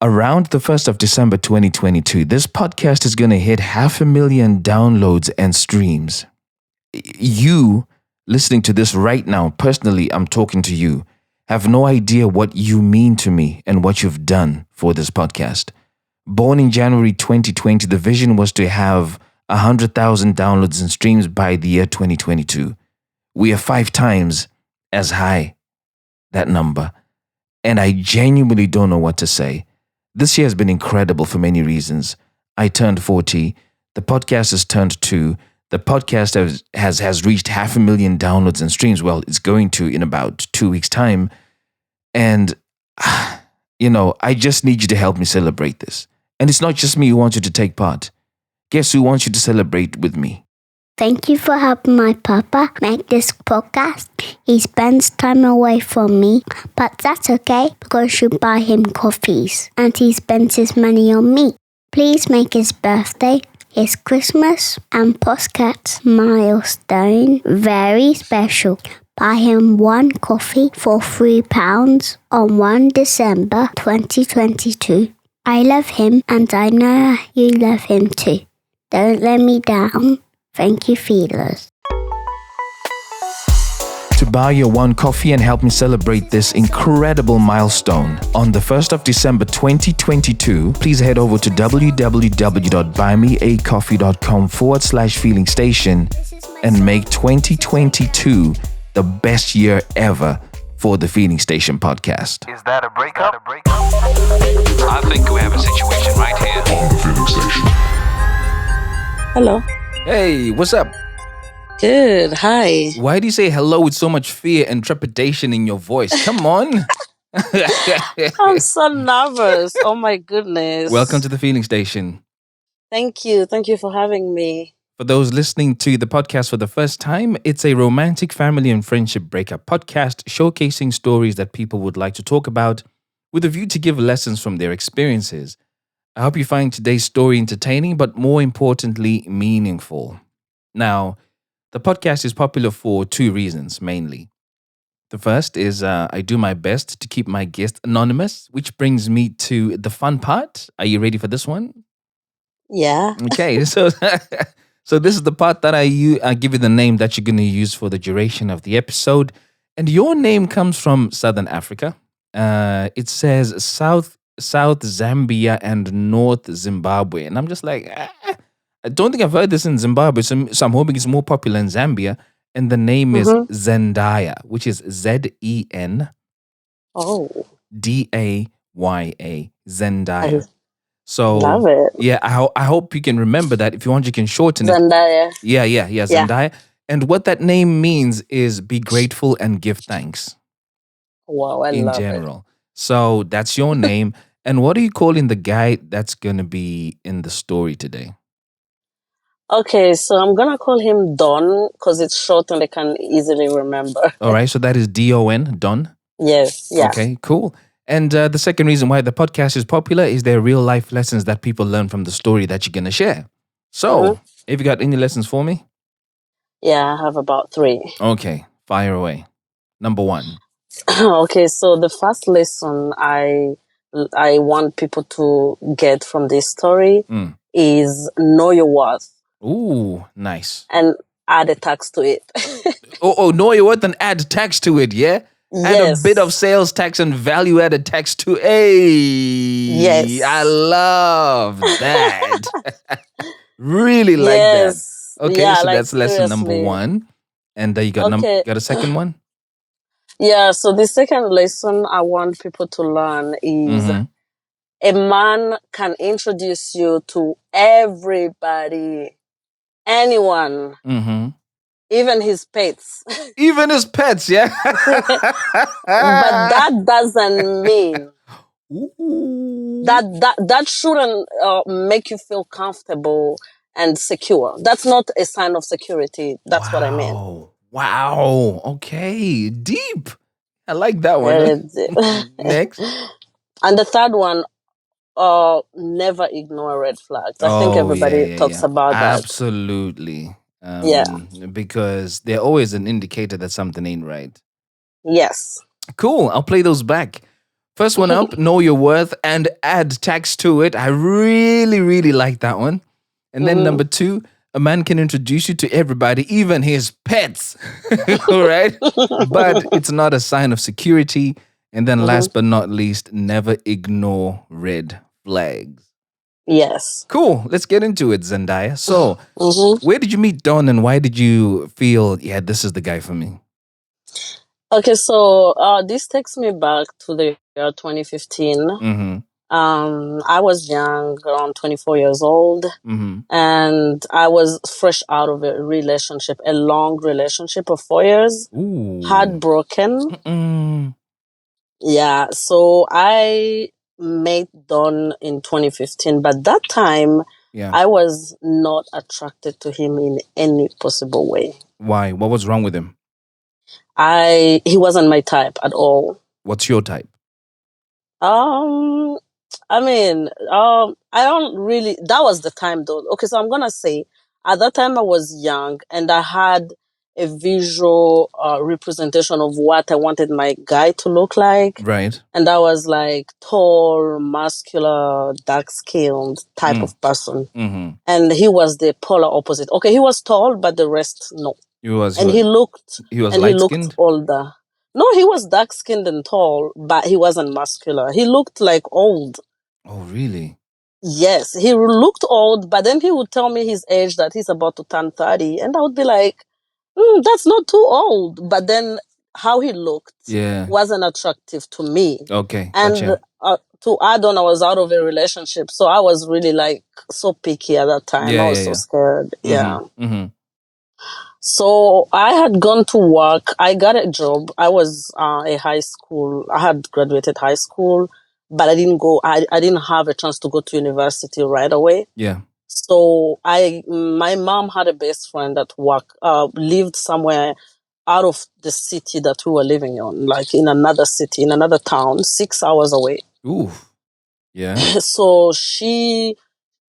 Around the 1st of December 2022, this podcast is going to hit 500,000 downloads and streams. You listening to this right now, personally, I'm talking to you, have no idea what you mean to me and what you've done for this podcast. Born in January 2020, the vision was to have 100,000 downloads and streams by the year 2022. We are 5 times as high, that number. And I genuinely don't know what to say. This year has been incredible for many reasons. I turned 40. The podcast has turned 2. The podcast has reached 500,000 downloads and streams. Well, it's going to in about 2 weeks' time. And, I just need you to help me celebrate this. And it's not just me who wants you to take part. Guess who wants you to celebrate with me? Thank you for helping my papa make this podcast. He spends time away from me, but that's okay because you buy him coffees and he spends his money on me. Please make his birthday, his Christmas and podcast milestone very special. Buy him 1 coffee for £3 on 1 December 2022. I love him and I know you love him too. Don't let me down. Thank you, feelers. To buy your 1 coffee and help me celebrate this incredible milestone, on the 1st of December 2022, please head over to www.buymeacoffee.com/feeling station and make 2022 the best year ever for the Feeling Station podcast. Is that a breakup? I think we have a situation right here on the Feeling Station. Hello. Hey, what's up? Good. Hi. Why do you say hello with so much fear and trepidation in your voice? Come on. I'm so nervous. Oh my goodness. Welcome to the Feeling Station. Thank you. Thank you for having me. For those listening to the podcast for the first time, it's a romantic family and friendship breakup podcast showcasing stories that people would like to talk about with a view to give lessons from their experiences. I hope you find today's story entertaining, but more importantly, meaningful. Now, the podcast is popular for 2 reasons, mainly. The first is I do my best to keep my guests anonymous, which brings me to the fun part. Are you ready for this one? Yeah. Okay, so this is the part that I give you the name that you're going to use for the duration of the episode. And your name comes from Southern Africa. It says South Zambia and North Zimbabwe. And I'm just like, I don't think I've heard this in Zimbabwe. So I'm hoping it's more popular in Zambia. And the name is Zendaya, which is Zendaya. Zendaya. So, love it. Yeah, I hope you can remember that. If you want, you can shorten it. Zendaya. Yeah, Zendaya. And what that name means is be grateful and give thanks. Wow, I in love general. So that's your name. And what are you calling the guy that's going to be in the story today? Okay, so I'm going to call him Don because it's short and I can easily remember. All right, so that is Don, Don? Yes, yeah. Okay, cool. And the second reason why the podcast is popular is there are real life lessons that people learn from the story that you're going to share. So, have you got any lessons for me? Yeah, I have about 3. Okay, fire away. Number 1. Okay, so the first lesson I want people to get from this story is know your worth. Ooh, nice. And add a tax to it. Know your worth and add tax to it, yeah? Add a bit of sales tax and value added tax to Yes. I love that. Really like that. Okay, yeah, so like, that's lesson number seriously. 1. And you got got a second one? Yeah, so the second lesson I want people to learn is a man can introduce you to everybody, anyone, even his pets. Even his pets, yeah? But that doesn't mean that shouldn't make you feel comfortable and secure. That's not a sign of security. That's what I mean. Wow. Okay. Deep. I like that one. Next. And the third one, never ignore red flags. I think everybody talks about that. Absolutely. Yeah. Because they're always an indicator that something ain't right. Yes. Cool. I'll play those back. First one up, know your worth and add tax to it. I really, really like that one. And then number 2, a man can introduce you to everybody, even his pets. All right. But it's not a sign of security. And then last but not least, never ignore red flags. Yes. Cool. Let's get into it, Zendaya. So, Mm-hmm. where did you meet Don and why did you feel, yeah, this is the guy for me? Okay, so this takes me back to the year 2015. Mm-hmm. I was young, around 24 years old, Mm-hmm. and I was fresh out of a relationship, a long relationship of 4 years, Ooh. heartbroken. Mm-mm. Yeah, so I met Don in 2015, but that time Yeah. I was not attracted to him in any possible way. Why? What was wrong with him? He wasn't my type at all. What's your type? Um, I don't really. That was the time, though. Okay, so I'm gonna say at that time I was young and I had a visual representation of what I wanted my guy to look like, Right. and I was like tall, muscular, dark-skinned type of person, Mm-hmm. and he was the polar opposite. Okay, he was tall, but the rest no, He was and he was he light looked skinned? older. No, he was dark skinned and tall, but he wasn't muscular. He looked like old. Oh, really? Yes, he looked old, but then he would tell me his age that he's about to turn 30. And I would be like, that's not too old. But then how he looked Yeah. wasn't attractive to me. Okay. And Gotcha. to add on, I was out of a relationship. So I was really like so picky at that time. I Yeah, was yeah, so yeah. scared. Yeah. Mm-hmm. Mm-hmm. So I had gone to work. I got a job. I was a high school. I had graduated high school, but I didn't go. I didn't have a chance to go to university right away. Yeah. So my mom had a best friend that lived somewhere out of the city that we were living on, like in another city, in another town, 6 hours away. Ooh. Yeah. So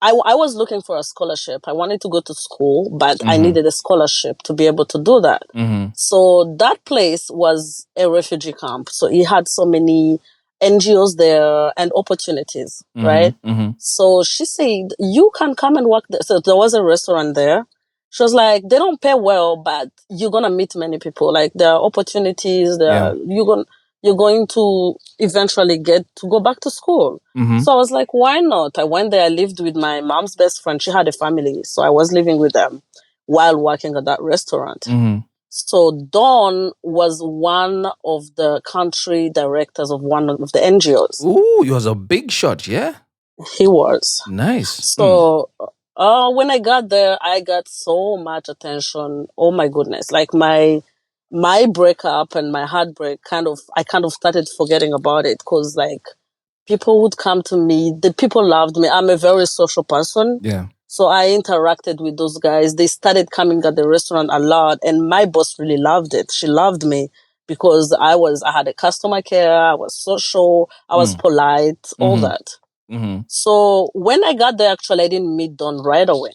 I was looking for a scholarship. I wanted to go to school, but I needed a scholarship to be able to do that. Mm-hmm. So that place was a refugee camp. So it had so many NGOs there and opportunities, right? Mm-hmm. So she said, you can come and work there. So there was a restaurant there. She was like, they don't pay well, but you're going to meet many people. Like there are opportunities. Yeah. You're going to eventually get to go back to school. Mm-hmm. So I was like, why not? I went there. I lived with my mom's best friend. She had a family. So I was living with them while working at that restaurant. Mm-hmm. So Don was one of the country directors of one of the NGOs. Ooh, he was a big shot, yeah? He was. Nice. So when I got there, I got so much attention. Oh my goodness. Like my breakup and my heartbreak I kind of started forgetting about it because like people would come to me. The people loved me. I'm a very social person. Yeah. So I interacted with those guys. They started coming at the restaurant a lot and my boss really loved it. She loved me because I had a customer care. I was social. I was polite, all Mm-hmm. that. Mm-hmm. So when I got there, actually, I didn't meet Don right away.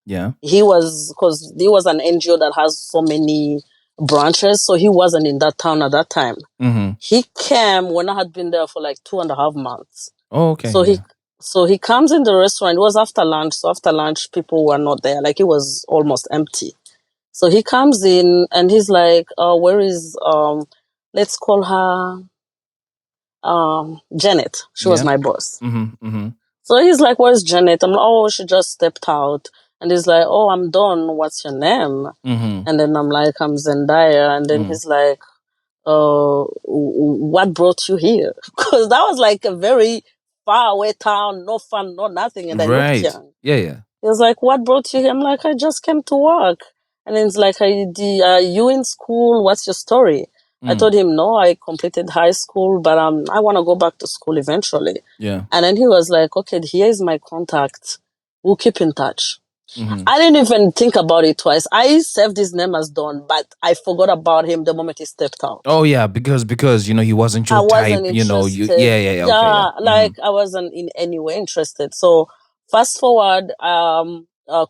Yeah. Because he was an NGO that has so many branches. So he wasn't in that town at that time. Mm-hmm. He came when I had been there for like 2.5 months. Oh, okay. So yeah. he comes in the restaurant. It was after lunch. So after lunch, people were not there. Like it was almost empty. So he comes in and he's like, where is, let's call her, Janet. She was Yeah. my boss. Mm-hmm. Mm-hmm. So he's like, where's Janet? I'm like, oh, she just stepped out. And he's like, oh, I'm done. What's your name? Mm-hmm. And then I'm like, I'm Zendaya. And then he's like, what brought you here? Because that was like a very far away town, no fun, no nothing. And I looked Right. young. Yeah, yeah. He was like, what brought you here? I'm like, I just came to work. And then he's like, are you in school? What's your story? I told him, no, I completed high school, but I want to go back to school eventually. Yeah. And then he was like, okay, here's my contact. We'll keep in touch. Mm-hmm. I didn't even think about it twice. I saved his name as Don, but I forgot about him the moment he stepped out. Oh yeah, because he wasn't your I wasn't type, interested. yeah, okay, yeah. Like I wasn't in any way interested. So fast forward,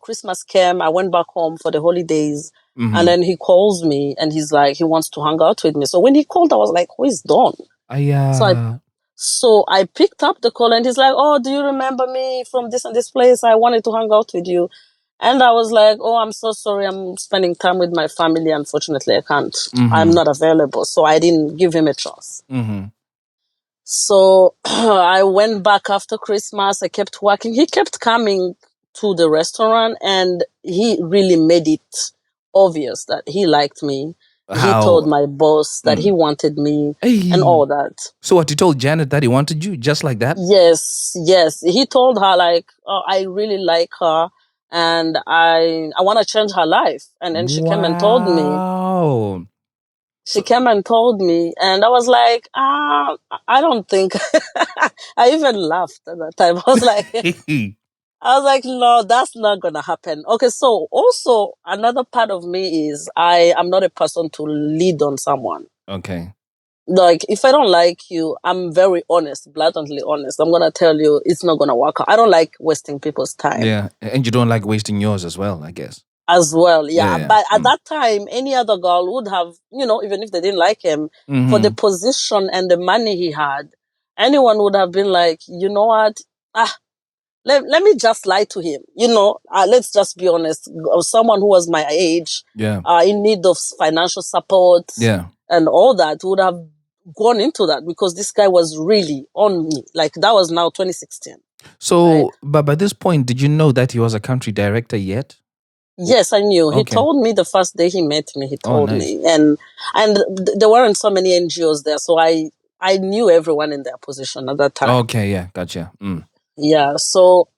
Christmas came. I went back home for the holidays, and then he calls me and he's like, he wants to hang out with me. So when he called, I was like, who is Don? I So So I picked up the call and he's like, "Oh, do you remember me from this and this place? I wanted to hang out with you." And I was like, "Oh, I'm so sorry. I'm spending time with my family. Unfortunately, I can't. I'm not available." So I didn't give him a chance. So I went back after Christmas. I kept working. He kept coming to the restaurant and he really made it obvious that he liked me. He told How? my boss that he wanted me and Hey. all that. So what, you told Janet that he wanted you just like that? Yes, yes. He told her like, "Oh, I really like her and I want to change her life." And then she came and told me. Wow. She came and told me, and I was like, I don't think. I even laughed at that time. I was like, no, that's not gonna happen. Okay, so also another part of me is I am not a person to lead on someone. Okay. Like if I don't like you, I'm very honest, blatantly honest. I'm gonna tell you it's not gonna work out. I don't like wasting people's time Yeah. And you don't like wasting yours as well, I guess. as well. Yeah. Yeah. But at that time, any other girl would have, even if they didn't like him, for the position and the money he had, anyone would have been like, you know what? Let me just lie to him. Let's just be honest. Someone who was my age, Yeah. in need of financial support, Yeah. and all that would have gone into that because this guy was really on me. Like that was now 2016. So, Right? but by this point, did you know that he was a country director yet? Yes, I knew. He Okay. told me the first day he met me. He Oh, told nice. me, and there weren't so many NGOs there, so I knew everyone in their position at that time. Okay, yeah, gotcha. Yeah, so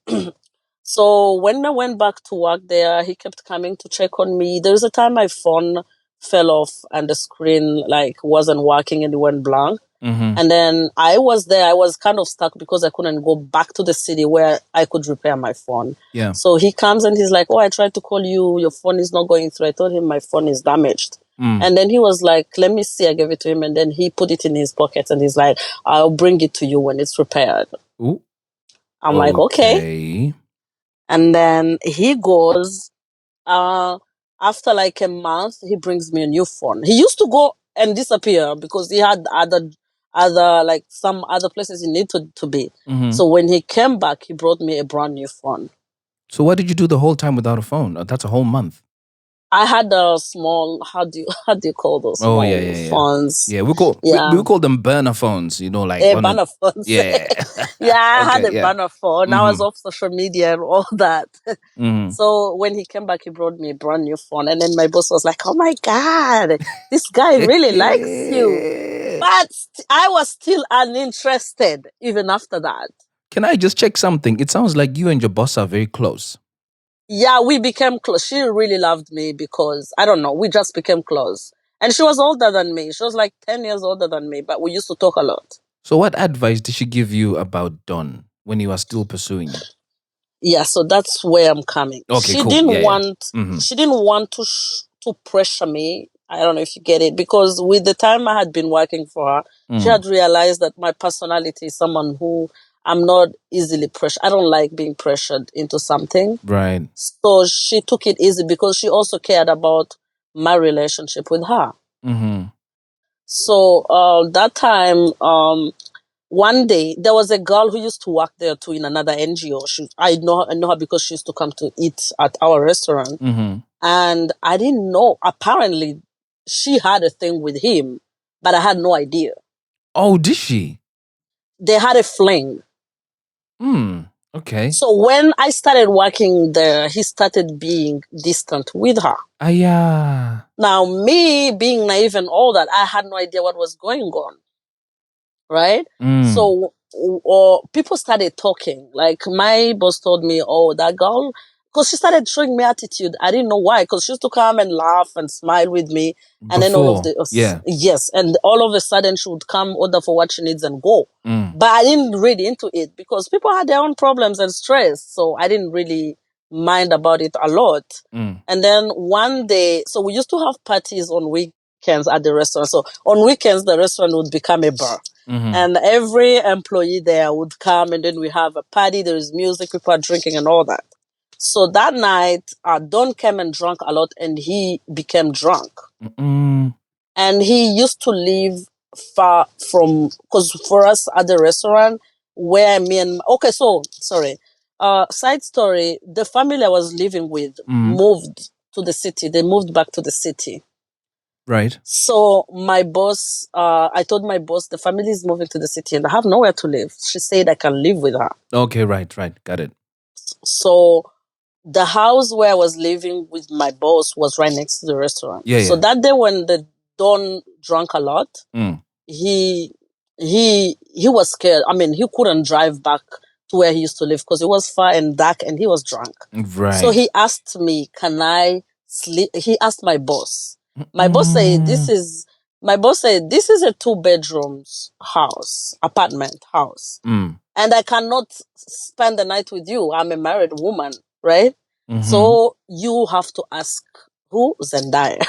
so when I went back to work there, he kept coming to check on me. There was a time my phone fell off and the screen like wasn't working and it went blank. And then I was there. I was kind of stuck because I couldn't go back to the city where I could repair my phone. Yeah. So he comes and he's like, "Oh, I tried to call you. Your phone is not going through." I told him my phone is damaged. And then he was like, "Let me see." I gave it to him and then he put it in his pocket and he's like, "I'll bring it to you when it's repaired." Ooh. I'm like, "Okay." And then he goes, after like a month, he brings me a new phone. He used to go and disappear because he had other like some other places he needed to be. So when he came back, he brought me a brand new phone. So what did you do the whole time without a phone? That's a whole month. I had a small how do you call those Oh, small yeah. phones? Yeah, we call Yeah. we call them burner phones, like A one of, burner phone. yeah. Yeah, I had Okay, a yeah. burner phone. I was off social media and all that. So when he came back, he brought me a brand new phone. And then my boss was like, "Oh my God, this guy really likes you." But I was still uninterested even after that. Can I just check something? It sounds like you and your boss are very close. Yeah, we became close. She really loved me because, I don't know, we just became close. And she was older than me. She was like 10 years older than me, but we used to talk a lot. So what advice did she give you about Don when he was still pursuing you? Yeah, so that's where I'm coming. Okay, cool. Yeah. She didn't want to pressure me. I don't know if you get it because with the time I had been working for her, she had realized that my personality is someone who I'm not easily pressured. I don't like being pressured into something. Right. So she took it easy because she also cared about my relationship with her. So that time, one day there was a girl who used to work there too in another NGO. I know her because she used to come to eat at our restaurant, and I didn't know. Apparently, she had a thing with him, but I had no idea. Oh, did she? They had a fling. Okay. So when I started working there, he started being distant with her. Yeah. Now, me being naive and all that, I had no idea what was going on. Right? So people started talking. Like my boss told me, "Oh, that girl," because she started showing me attitude. I didn't know why, because she used to come and laugh and smile with me, and then Yeah. yes, and all of a sudden she would come, order for what she needs, and go. But I didn't read into it because people had their own problems and stress, so I didn't really mind about it a lot. And then one day, so we used to have parties on weekends at the restaurant. So on weekends, the restaurant would become a bar. And every employee there would come and then we have a party. There is music, people are drinking and all that. So that night, Don came and drank a lot and he became drunk. And he used to leave far from, because for us at the restaurant where me and okay, so sorry. Side story: the family I was living with moved to the city. They moved back to the city. Right. So my boss, I told my boss the family is moving to the city and I have nowhere to live. She said I can live with her. Okay, right. Got it. So the house where I was living with my boss was right next to the restaurant. Yeah, So yeah. that day when the Don drank a lot, Mm. he he was scared. I mean, he couldn't drive back to where he used to live because it was far and dark and he was drunk. So Right. he asked me, "Can I sleep?" He asked my boss. Mm. My boss said this is a 2 bedrooms apartment house, Mm. and I cannot spend the night with you. I'm a married woman, right? Mm-hmm. So you have to ask who Zendaya.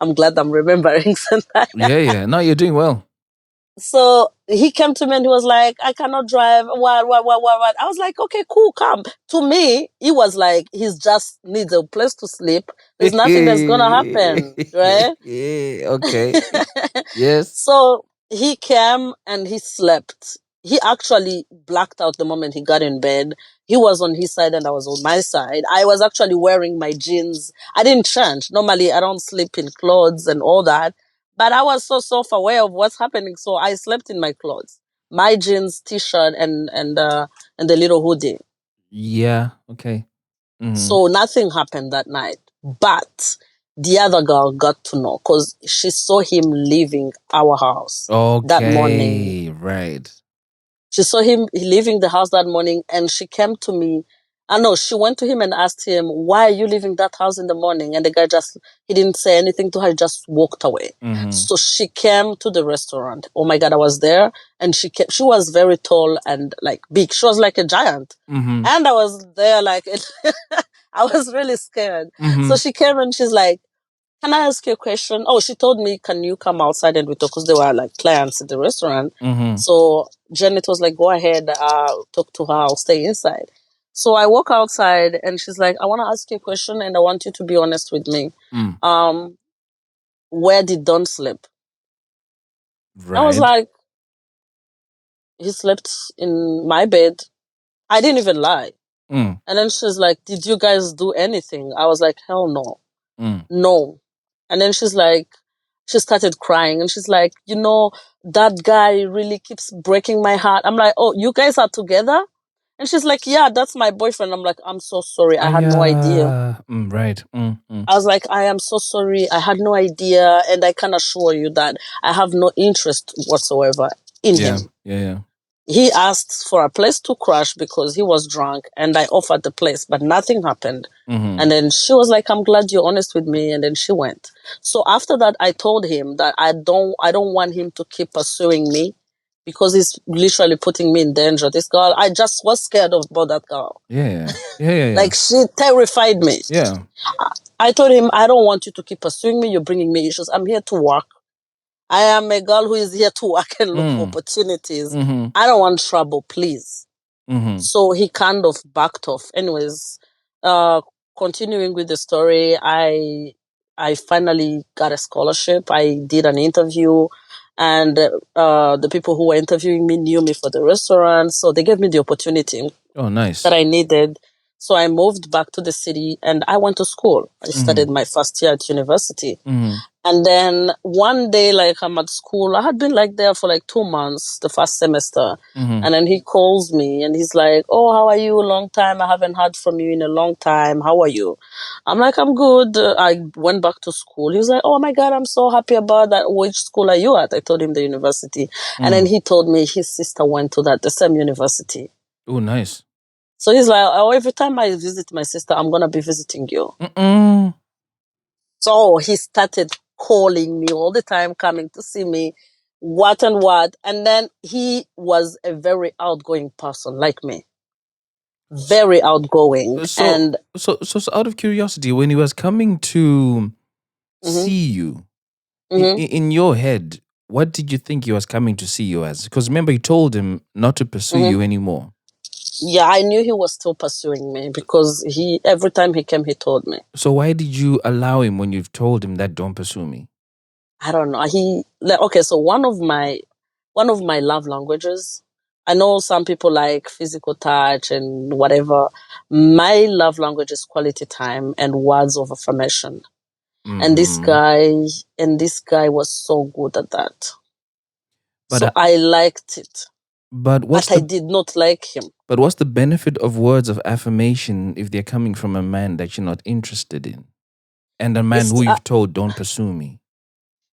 I'm glad I'm remembering Zendaya. Yeah, yeah. No, you're doing well. So he came to me and he was like, I cannot drive. What? I was like, okay, cool, come. To me, he was like, he's just needs a place to sleep. There's nothing that's gonna happen, right? Okay. Yes. So he came and he slept. He actually blacked out the moment he got in bed. He was on his side and I was on my side. I was actually wearing my jeans. I didn't change. Normally, I don't sleep in clothes and all that. But I was so self-aware of what's happening. So I slept in my clothes, my jeans, t-shirt, and the little hoodie. Yeah. Okay. Mm-hmm. So nothing happened that night. But the other girl got to know because she saw him leaving our house that morning. Okay. Right. She saw him leaving the house that morning and she came to me. I know she went to him and asked him, "Why are you leaving that house in the morning?" And the guy he didn't say anything to her, he just walked away. Mm-hmm. So she came to the restaurant. Oh my God, I was there. And she was very tall and like big. She was like a giant. Mm-hmm. And I was there like, I was really scared. Mm-hmm. So she came and she's like, "Can I ask you a question?" Oh, she told me, "Can you come outside and we talk?" Because there were like clients in the restaurant. Mm-hmm. So Janet was like, "Go ahead, talk to her. I'll stay inside." So I walk outside and she's like, "I want to ask you a question and I want you to be honest with me. Mm. Um, where did Don sleep?" I was Right. like, "He slept in my bed." I didn't even lie. Mm. And then she's like, "Did you guys do anything?" I was like, "Hell no. Mm. No." And then she started crying and she's like, that guy really keeps breaking my heart. I'm like, "Oh, you guys are together?" And she's like, "Yeah, that's my boyfriend." I'm like, "I'm so sorry. I had no idea." Right. Mm. I was like, "I am so sorry. I had no idea. And I can assure you that I have no interest whatsoever in Yeah. him." Yeah. He asked for a place to crash because he was drunk and I offered the place, but nothing happened. Mm-hmm. And then she was like, "I'm glad you're honest with me." And then she went. So after that, I told him that I don't want him to keep pursuing me because he's literally putting me in danger. This girl, I just was scared about that girl. Yeah. Yeah. Like she terrified me. Yeah. I told him, "I don't want you to keep pursuing me. You're bringing me issues. I'm here to work. I am a girl who is here to work and look for Mm. opportunities. Mm-hmm. I don't want trouble, please." Mm-hmm. So he kind of backed off. Anyways, uh, continuing with the story, I finally got a scholarship. I did an interview, and the people who were interviewing me knew me for the restaurant, so they gave me the opportunity Oh, nice. that I needed. So I moved back to the city, and I went to school. I Mm-hmm. studied my first year at university. Mm-hmm. And then one day, like I'm at school, I had been like there for like 2 months, the first semester. Mm-hmm. And then he calls me and he's like, "Oh, how are you? Long time. I haven't heard from you in a long time. How are you?" I'm like, "I'm good." I went back to school. He was like, "Oh my God, I'm so happy about that. Which school are you at?" I told him the university. And then Mm. he told me his sister went to the same university. Oh, nice. So he's like, "Oh, every time I visit my sister, I'm going to be visiting you." Mm-mm. So he started calling me all the time, coming to see me, what and what. And then he was a very outgoing person like me, very outgoing. So, And so out of curiosity, when he was coming to mhm, see you, mhm, in your head, what did you think he was coming to see you as? Because remember, you told him not to pursue mhm. you anymore. Yeah, I knew he was still pursuing me because every time he came, he told me. So why did you allow him when you've told him that don't pursue me? I don't know. Okay. So one of my love languages. I know some people like physical touch and whatever. My love language is quality time and words of affirmation. And this Mm-hmm. guy was so good at that. But So I liked it, but but I did not like him. what's the benefit of words of affirmation if they're coming from a man that you're not interested in, and a man It's who you've told don't pursue me?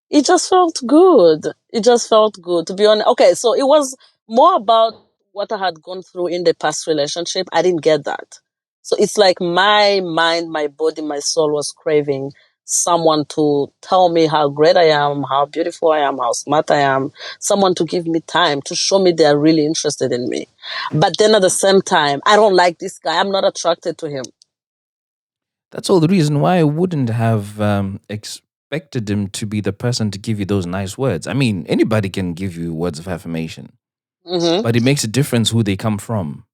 It just felt good. It just felt good, to be honest. Okay, so it was more about what I had gone through in the past relationship. I didn't get that. So it's like my mind, my body, my soul was craving someone to tell me how great I am, how beautiful I am, how smart I am, someone to give me time, to show me they're really interested in me. But then at the same time, I don't like this guy. I'm not attracted to him. That's all the reason why I wouldn't have expected him to be the person to give you those nice words. I mean, anybody can give you words of affirmation, Hmm. but it makes a difference who they come from.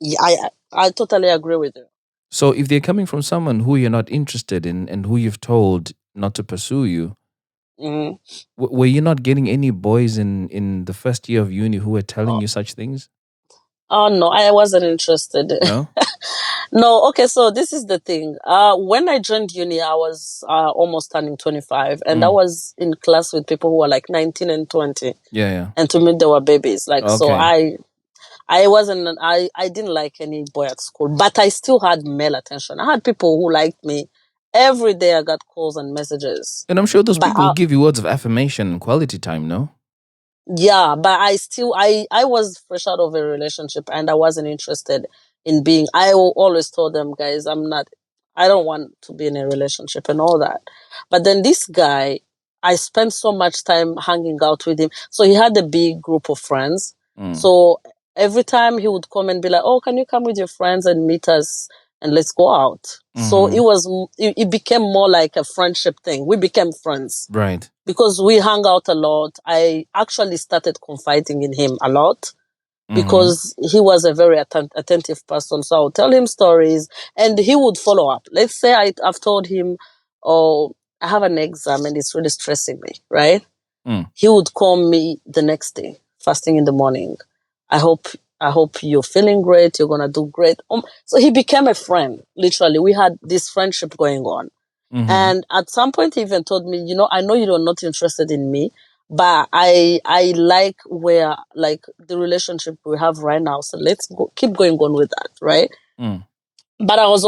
Yeah, I totally agree with you. So if they're coming from someone who you're not interested in and who you've told not to pursue you, Hmm. were you not getting any boys in the first year of uni who were telling Oh, you such things? oh no, I wasn't interested. No? No, okay, so this is the thing. When I joined uni, I was almost turning 25, and I Mm. was in class with people who were like 19 and 20. Yeah, yeah. And to me, they were babies. Like, so Okay. I didn't like any boy at school, but I still had male attention. I had people who liked me. Every day I got calls and messages. And I'm sure those But people will give you words of affirmation and quality time, no? yeah, but I was fresh out of a relationship and I wasn't interested in being. Always told them, guys, I don't want to be in a relationship and all that. But then this guy, I spent so much time hanging out with him. So he had a big group of friends. Mm. So every time he would come and be like, "Oh, can you come with your friends and meet us and let's go out?" So Mm-hmm. it became more like a friendship thing. We became friends Right. because we hung out a lot. I actually started confiding in him a lot Mm-hmm. because he was a very attentive person. So I would tell him stories and he would follow up. Let's say I've told him, "Oh, I have an exam and it's really stressing me," right? Mm. He would call me the next day, fasting in the morning. I hope I hope you're feeling great. You're gonna do great. So he became a friend. Literally, we had this friendship going on. Mm-hmm. And at some point, he even told me, I know you're not interested in me, but I like where like the relationship we have right now. So let's keep going on with that, right? Mm. But I was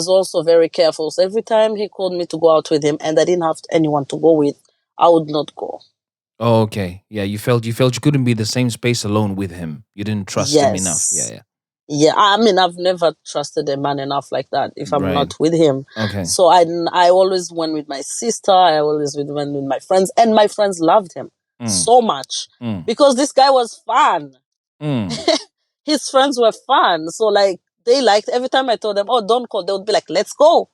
also very careful. So every time he called me to go out with him, and I didn't have anyone to go with, I would not go. Oh, okay. Yeah, you felt you couldn't be in the same space alone with him. You didn't trust him enough. Yeah, Yes. yeah. Yeah, I mean, I've never trusted a man enough like that if I'm Right. not with him. Okay. So I always went with my sister. I always went with my friends, and my friends loved him Mm. so much Mm. because this guy was fun. Mm. His friends were fun. So like they liked every time I told them, "Oh, don't call," they would be like, "Let's go."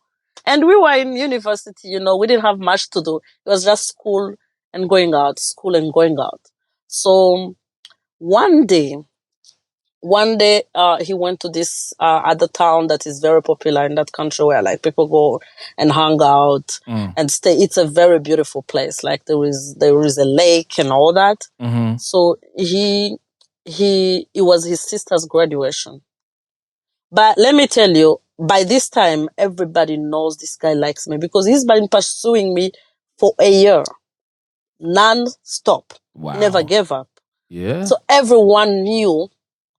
And we were in university, we didn't have much to do. It was just school and going out, school and going out. So one day he went to this other town that is very popular in that country where like people go and hang out Mm. and stay. It's a very beautiful place. Like there is a lake and all that. Mm-hmm. So it was his sister's graduation. But let me tell you, by this time everybody knows this guy likes me because he's been pursuing me for a year, non-stop. He never Wow. gave up. Yeah. So everyone knew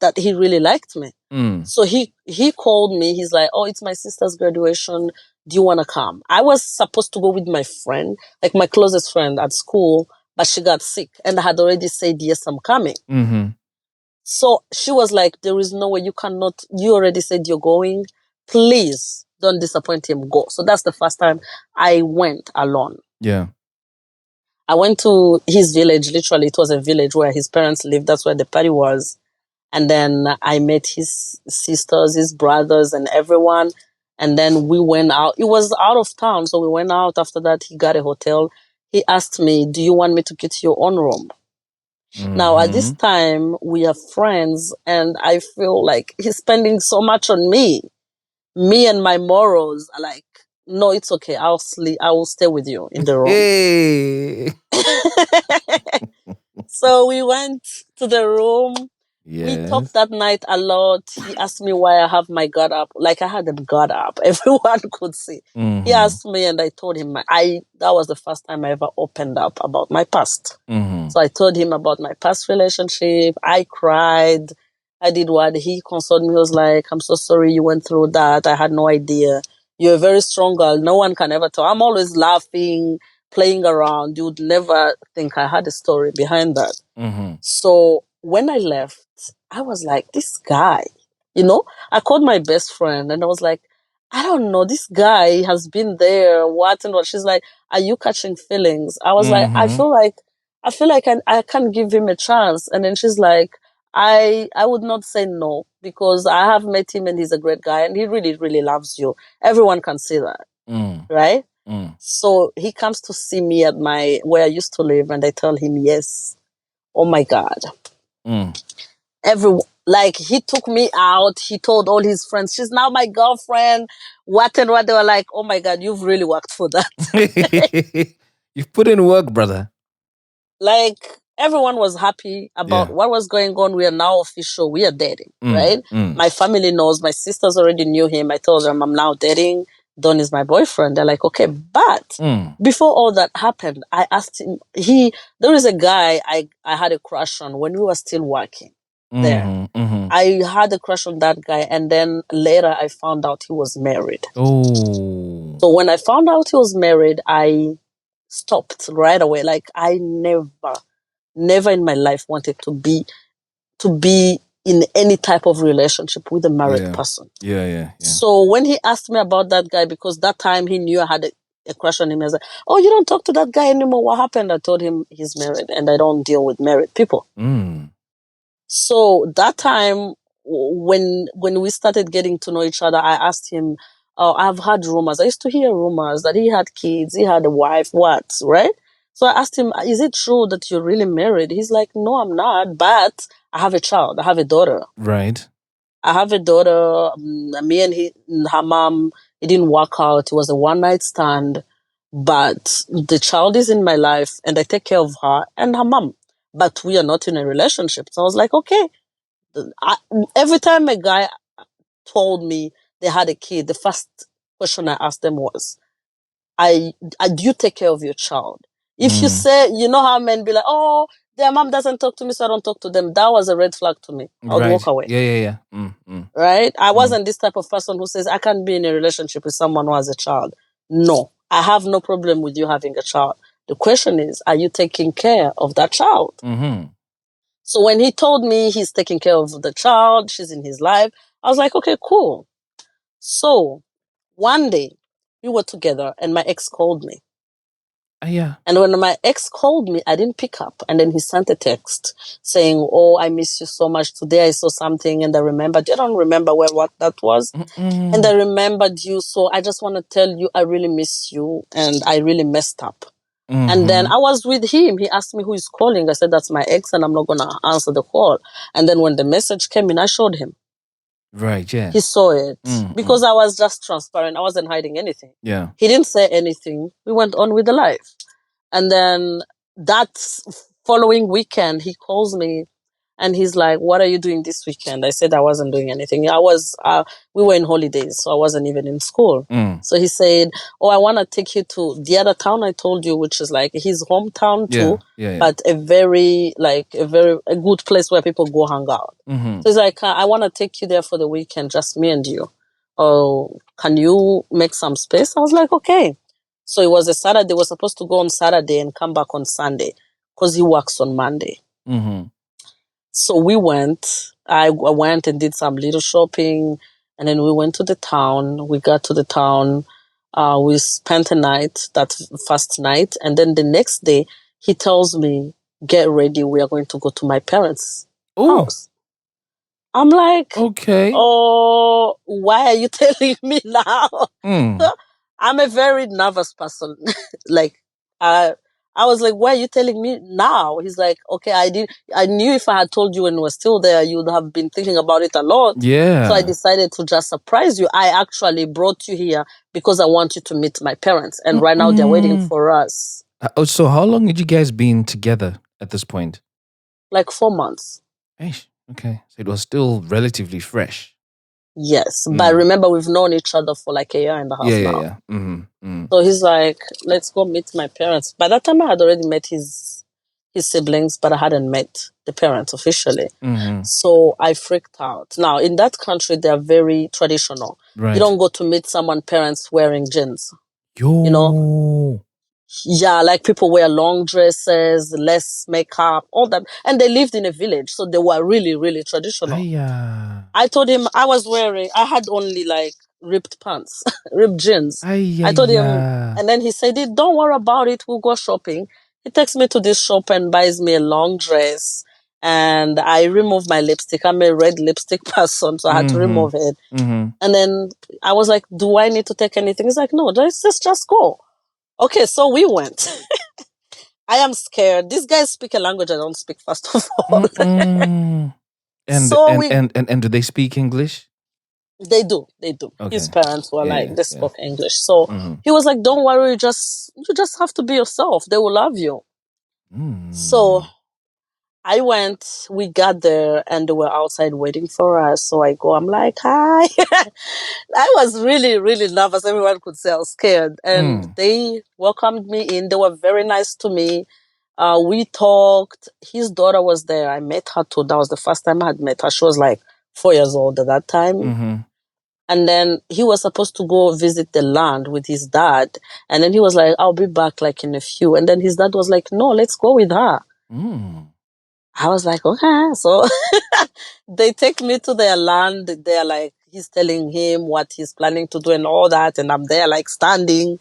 that he really liked me. Mm. So he called me. He's like, "Oh, it's my sister's graduation. Do you want to come?" I was supposed to go with my friend, like my closest friend at school, but she got sick, and I had already said yes, I'm coming. Mm-hmm. So she was like, "There is no way you cannot. You already said you're going. Please don't disappoint him. Go." So that's the first time I went alone. Yeah. I went to his village. Literally, it was a village where his parents lived. That's where the party was. And then I met his sisters, his brothers, and everyone. And then we went out. It was out of town. So we went out. After that, he got a hotel. He asked me, "Do you want me to get your own room?" Now, at this Mm-hmm. time, we are friends. And I feel like he's spending so much on me. Me and my morals are like no, it's okay. I'll sleep. I will stay with you in the room. Hey. So we went to the room. We talked Yes. that night a lot. He asked me why I have my guard up. Like I had a guard up. Everyone could see. He Mm-hmm. asked me and I told him that was the first time I ever opened up about my past. Mm-hmm. So I told him about my past relationship. I cried. I did what he consoled me. He was like, I'm so sorry you went through that. I had no idea. You're a very strong girl. No one can ever tell. I'm always laughing, playing around. You'd never think I had a story behind that. Mm-hmm. So when I left, I was like, this guy, I called my best friend and I was like, I don't know, this guy has been there, what and what. She's like, are you catching feelings? I was like, I Mm-hmm. feel like I can give him a chance. And then she's like, I would not say no because I have met him and he's a great guy and he really, really loves you. Everyone can see that, Mm. right? Mm. So he comes to see me at where I used to live and I tell him yes. Oh my God. Mm. Like he took me out. He told all his friends, she's now my girlfriend. What and what. They were like, oh my God, you've really worked for that. You've put in work, brother. Like everyone was happy about Yeah. what was going on. We are now official. We are dating, Mm. right? Mm. My family knows. My sisters already knew him. I told them I'm now dating. Don is my boyfriend. They're like, okay. But Mm. before all that happened, I asked him, there is a guy I had a crush on when we were still working there. Mm-hmm. Mm-hmm. I had a crush on that guy, and then later I found out he was married. Oh. So when I found out he was married, I stopped right away. Like I never in my life wanted to be in any type of relationship with a married Yeah. person. Yeah. Yeah. Yeah. So when he asked me about that guy, because that time he knew I had a crush on him, I was like, "Oh, you don't talk to that guy anymore. What happened?" I told him he's married, and I don't deal with married people. Mm. So that time, when we started getting to know each other, I asked him, "Oh, I've heard rumors. I used to hear rumors that he had kids, he had a wife. What, right?" So I asked him, "Is it true that you're really married?" He's like, "No, I'm not, but I have a child. I have a daughter. Right. I have a daughter. Me and her mom, it didn't work out. It was a one night stand, but the child is in my life, and I take care of her and her mom. But we are not in a relationship." So I was like, okay. I, every time a guy told me they had a kid, the first question I asked them was, do you take care of your child? If you Mm. say, you know how men be like, oh, their mom doesn't talk to me, so I don't talk to them. That was a red flag to me. I would walk Right. away. Yeah. Yeah. Yeah. Mm. Mm. Right? I Mm. wasn't this type of person who says, I can't be in a relationship with someone who has a child. No, I have no problem with you having a child. The question is, are you taking care of that child? Mm-hmm. So when he told me he's taking care of the child, she's in his life, I was like, okay, cool. So one day we were together and my ex called me. Yeah. And when my ex called me, I didn't pick up. And then he sent a text saying, oh, I miss you so much. Today I saw something and I remembered. I don't remember what that was. Mm-mm. And I remembered you. So I just want to tell you, I really miss you and I really messed up. And then Mm-hmm. I was with him. He asked me who is calling. I said, that's my ex and I'm not going to answer the call. And then when the message came in, I showed him. Right. Yeah. He saw it Mm-mm. because I was just transparent. I wasn't hiding anything. Yeah. He didn't say anything. We went on with the life. And then that following weekend, he calls me and he's like, what are you doing this weekend? I said I wasn't doing anything. We were in holidays, so I wasn't even in school. Mm. So he said, oh, I want to take you to the other town I told you, which is like his hometown Yeah. too, Yeah. Yeah. but a good place where people go hang out. Mm-hmm. So he's like, I want to take you there for the weekend, just me and you. Oh, can you make some space? I was like, okay. So it was a Saturday. We're supposed to go on Saturday and come back on Sunday because he works on Monday. Mm-hmm. So we went. I went and did some little shopping, and then we went to the town. We got to the town. We spent a night, that first night, and then the next day he tells me, "Get ready. We are going to go to my parents' Oh. house." I'm like, Okay. "Oh, why are you telling me now?" Mm. I'm a very nervous person. Like, I I was like, why are you telling me now? He's like, okay, I knew if I had told you when you were still there, you would have been thinking about it a lot. Yeah. So I decided to just surprise you. I actually brought you here because I want you to meet my parents. And right now they're waiting for us. Oh, so how long had you guys been together at this point? Like 4 months. Eish, okay. So it was still relatively fresh. Yes. But remember, we've known each other for like a year and a half now. Yeah. Mm-hmm. So he's like, let's go meet my parents. By that time, I had already met his siblings, but I hadn't met the parents officially. Mm-hmm. So I freaked out. Now, in that country, they're very traditional. Right. You don't go to meet someone parents wearing jeans. Yo. You know? Yeah, like people wear long dresses, less makeup, all that. And they lived in a village, so they were really, really traditional. I told him I had only like ripped pants, ripped jeans. I told him, and then he said, don't worry about it, we'll go shopping. He takes me to this shop and buys me a long dress. And I removed my lipstick. I'm a red lipstick person, so I had to remove it. And then I was like, do I need to take anything? He's like, no, just go. Okay, so we went. I am scared. These guys speak a language I don't speak, first of all. And do they speak English? They do. Okay. His parents were they spoke English. So he was like, don't worry, you just have to be yourself. They will love you. So I went, we got there and they were outside waiting for us. So I go, I'm like, hi. I was really, really nervous. Everyone could say I was scared. And they welcomed me in. They were very nice to me. We talked. His daughter was there. I met her too. That was the first time I had met her. She was like 4 years old at that time. And then he was supposed to go visit the land with his dad. And then he was like, I'll be back like in a few. And then his dad was like, no, let's go with her. I was like, okay. So they take me to their land. They're like, he's telling him what he's planning to do and all that. And I'm there like standing.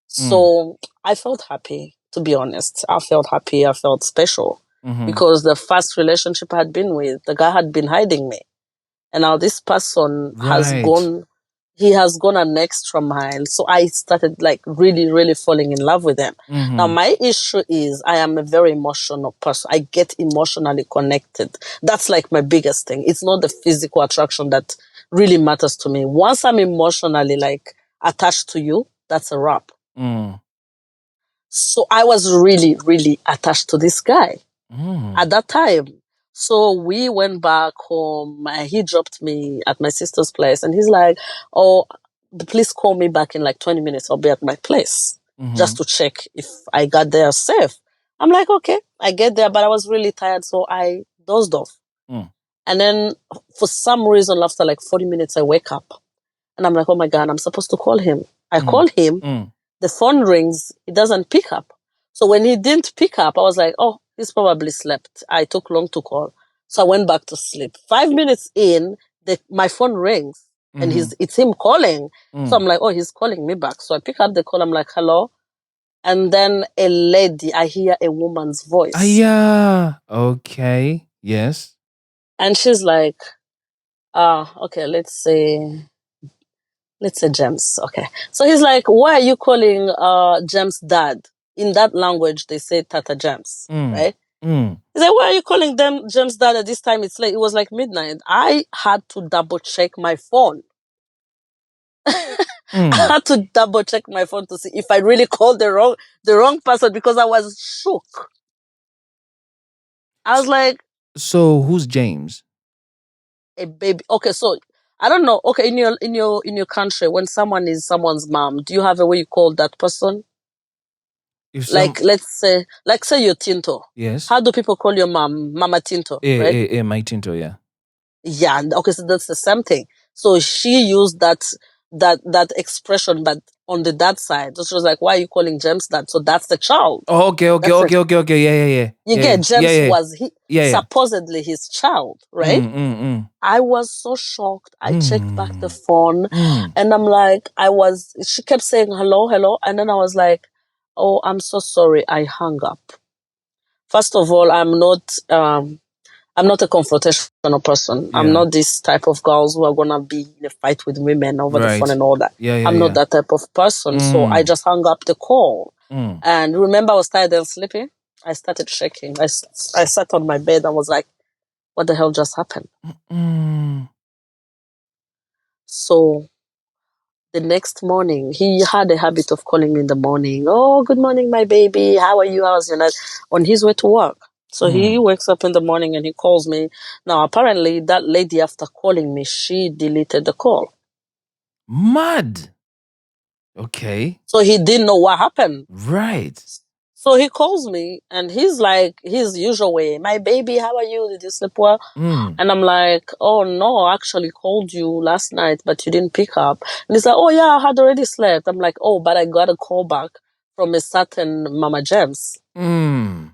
So I felt happy, to be honest. I felt happy. I felt special because the first relationship I had been with, the guy had been hiding me. And now this person has gone an extra mile. So I started like really, really falling in love with him. Now my issue is I am a very emotional person. I get emotionally connected. That's like my biggest thing. It's not the physical attraction that really matters to me. Once I'm emotionally like attached to you, that's a wrap. So I was really, really attached to this guy at that time. So we went back home. He dropped me at my sister's place and he's like, oh, please call me back in like 20 minutes. I'll be at my place just to check if I got there safe. I'm like, okay, I get there, but I was really tired. So I dozed off. And then for some reason, after like 40 minutes, I wake up and I'm like, oh my God, I'm supposed to call him. I call him. The phone rings. He doesn't pick up. So when he didn't pick up, I was like, oh, he's probably slept. I took long to call. So I went back to sleep. 5 minutes in, my phone rings and it's him calling. So I'm like, oh, he's calling me back. So I pick up the call. I'm like, hello. And then I hear a woman's voice. Okay. Yes. And she's like, okay, let's say James. Okay. So he's like, why are you calling James dad? In that language, they say Tata James, right? He's like, why are you calling them James dad at this time? It's late. It was like midnight. I had to double check my phone. I had to double check my phone to see if I really called the wrong person because I was shook. I was like, so who's James? A baby. Okay, so I don't know. Okay, in your country, when someone is someone's mom, do you have a way you call that person? Let's say you're Tinto. Yes. How do people call your mom, Mama Tinto? Right? My Tinto, yeah. Yeah. Okay, so that's the same thing. So she used that expression, but on the dad side, so she was like, "Why are you calling James that?" So that's the child. Oh, okay. Yeah. You get James was supposedly his child, right? I was so shocked. I checked back the phone, and I'm like, she kept saying hello, hello, and then I was like, oh, I'm so sorry. I hung up. First of all, I'm not a confrontational person. I'm not this type of girls who are gonna be in a fight with women over the phone and all that. I'm not that type of person. So I just hung up the call. And remember, I was tired and sleepy. I started shaking. I sat on my bed and was like, what the hell just happened? So the next morning, he had a habit of calling me in the morning. Oh, good morning, my baby. How are you? How's your night? On his way to work. So he wakes up in the morning and he calls me. Now, apparently, that lady, after calling me, she deleted the call. Mad. Okay. So he didn't know what happened. Right. So he calls me and he's like his usual way. My baby, how are you? Did you sleep well? And I'm like, oh no, I actually called you last night, but you didn't pick up. And he's like, oh yeah, I had already slept. I'm like, oh, but I got a call back from a certain Mama James. And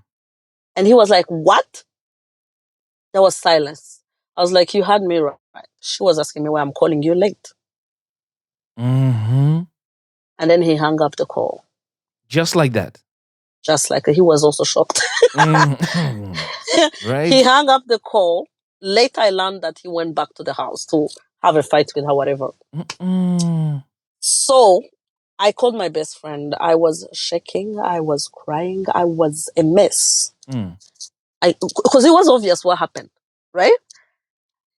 he was like, what? There was silence. I was like, you had me right. She was asking me why I'm calling you late. And then he hung up the call. Just like that. Just like he was also shocked. Right. He hung up the call. Later, I learned that he went back to the house to have a fight with her, whatever. So I called my best friend. I was shaking. I was crying. I was a mess. Because it was obvious what happened, right?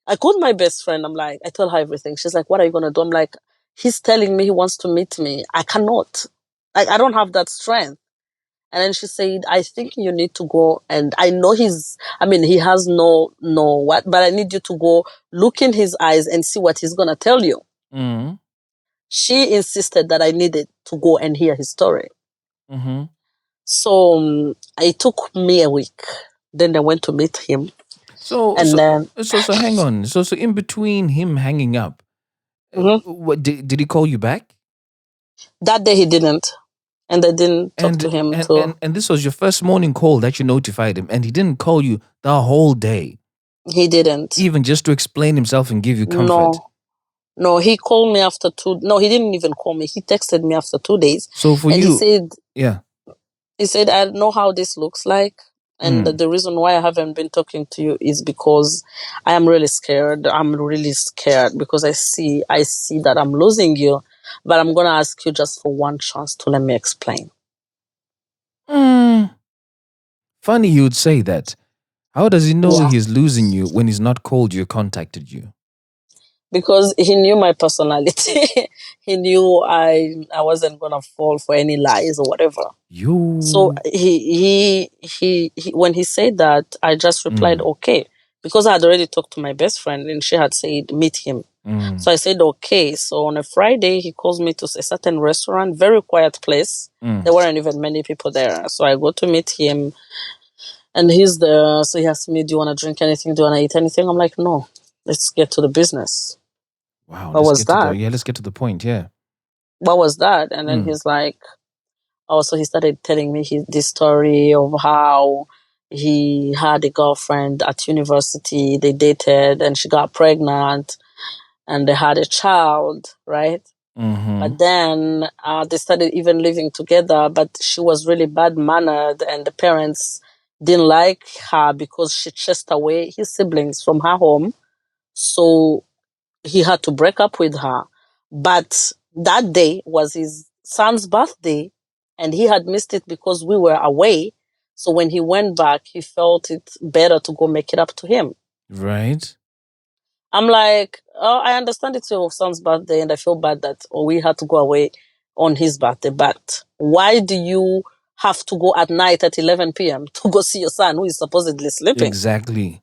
I called my best friend. I'm like, I told her everything. She's like, what are you going to do? I'm like, he's telling me he wants to meet me. I cannot. I don't have that strength. And then she said, I think you need to go. And I know he has no what, but I need you to go look in his eyes and see what he's going to tell you. She insisted that I needed to go and hear his story. So it took me a week. Then I went to meet him. So hang on. So in between him hanging up, what did he call you back? That day he didn't. And I didn't talk to him. And this was your first morning call that you notified him, and he didn't call you the whole day. He didn't. Even just to explain himself and give you comfort. No, he called me after 2. No, he didn't even call me. He texted me after 2 days. So for and you, he said, I know how this looks like. And the reason why I haven't been talking to you is because I am really scared. I'm really scared because I see that I'm losing you. But I'm going to ask you just for one chance to let me explain. Funny you would say that. How does he know he's losing you when he's not called you or contacted you? Because he knew my personality. He knew I wasn't gonna fall for any lies or whatever. So he when he said that, I just replied okay, because I had already talked to my best friend and she had said meet him. So I said okay. So on a Friday he calls me to a certain restaurant, very quiet place. There weren't even many people there. So I go to meet him. And he's there, so he asked me, do you want to drink anything? Do you want to eat anything? I'm like, no, let's get to the business. Wow. Let's get to the point, yeah. What was that? And then he's like, so he started telling me this story of how he had a girlfriend at university, they dated, and she got pregnant, and they had a child, right? But then they started even living together, but she was really bad-mannered, and the parents didn't like her because she chased away his siblings from her home. So he had to break up with her. But that day was his son's birthday, and he had missed it because we were away. So when he went back, he felt it better to go make it up to him. Right. I'm like, oh, I understand it's your son's birthday, and I feel bad that we had to go away on his birthday. But why do you have to go at night at 11 p.m. to go see your son who is supposedly sleeping? Exactly.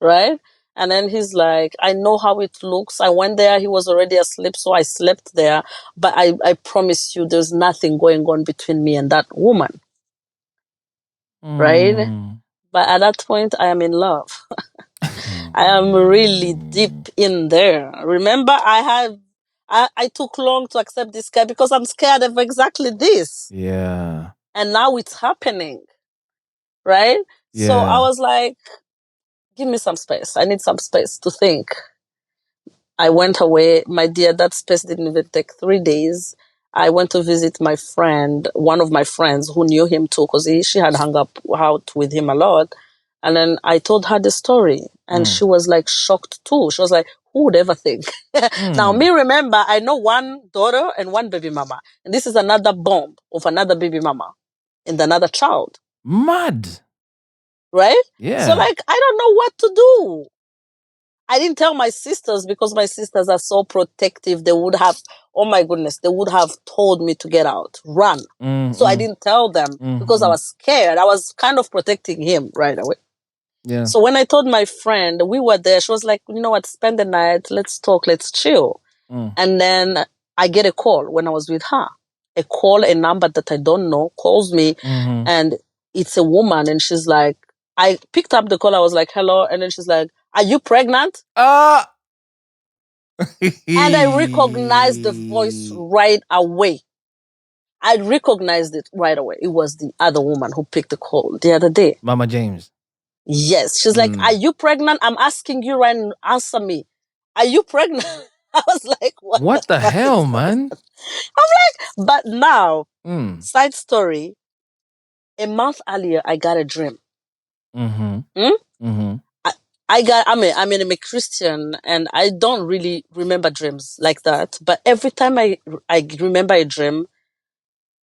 Right? And then he's like, I know how it looks. I went there, he was already asleep, so I slept there. But I promise you, there's nothing going on between me and that woman. Right? But at that point, I am in love. I am really deep in there. Remember, I took long to accept this guy because I'm scared of exactly this. Yeah. And now it's happening. Right? Yeah. So I was like, give me some space. I need some space to think. I went away. My dear, that space didn't even take 3 days. I went to visit my friend, one of my friends who knew him too, because she had hung up out with him a lot. And then I told her the story, and she was like shocked too. She was like, who would ever think? Now, me, remember, I know one daughter and one baby mama. And this is another bomb of another baby mama and another child. Mad. Right? Yeah. So, like, I don't know what to do. I didn't tell my sisters because my sisters are so protective. They would have, oh my goodness, they would have told me to get out, run. So I didn't tell them because I was scared. I was kind of protecting him right away. Yeah. So when I told my friend, we were there, she was like, you know what, spend the night, let's talk, let's chill. And then I get a call when I was with her. A number that I don't know calls me, and it's a woman, and she's like, I picked up the call, I was like, hello, and then she's like, are you pregnant? And I recognized the voice right away. I recognized it right away. It was the other woman who picked the call the other day. Mama James. Yes. She's like, are you pregnant? I'm asking you right now. Answer me. Are you pregnant? I was like, What the hell, man? I'm like, but now, side story, a month earlier, I got a dream. I'm a Christian and I don't really remember dreams like that. But every time I remember a dream,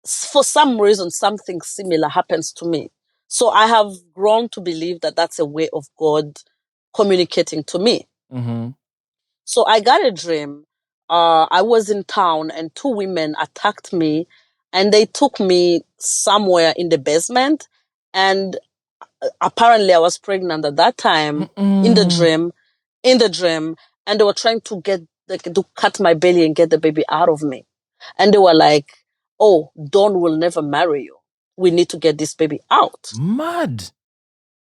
for some reason, something similar happens to me. So I have grown to believe that that's a way of God communicating to me. So I got a dream. I was in town and two women attacked me and they took me somewhere in the basement. And apparently I was pregnant at that time in the dream. And they were trying to to cut my belly and get the baby out of me. And they were like, oh, Dawn will never marry you. We need to get this baby out. Mad.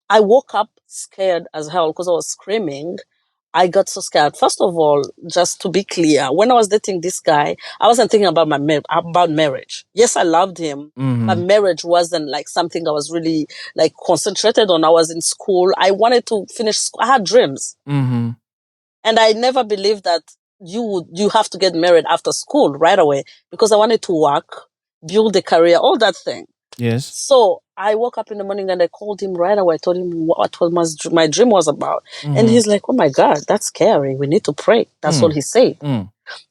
I woke up scared as hell because I was screaming. I got so scared. First of all, just to be clear, when I was dating this guy, I wasn't thinking about about marriage. Yes, I loved him, but marriage wasn't like something I was really like concentrated on. I was in school. I wanted to finish school. I had dreams. And I never believed that you have to get married after school right away because I wanted to work, build a career, all that thing. Yes. So I woke up in the morning and I called him right away. I told him what my dream was about. And he's like, oh my God, that's scary. We need to pray. That's all he said.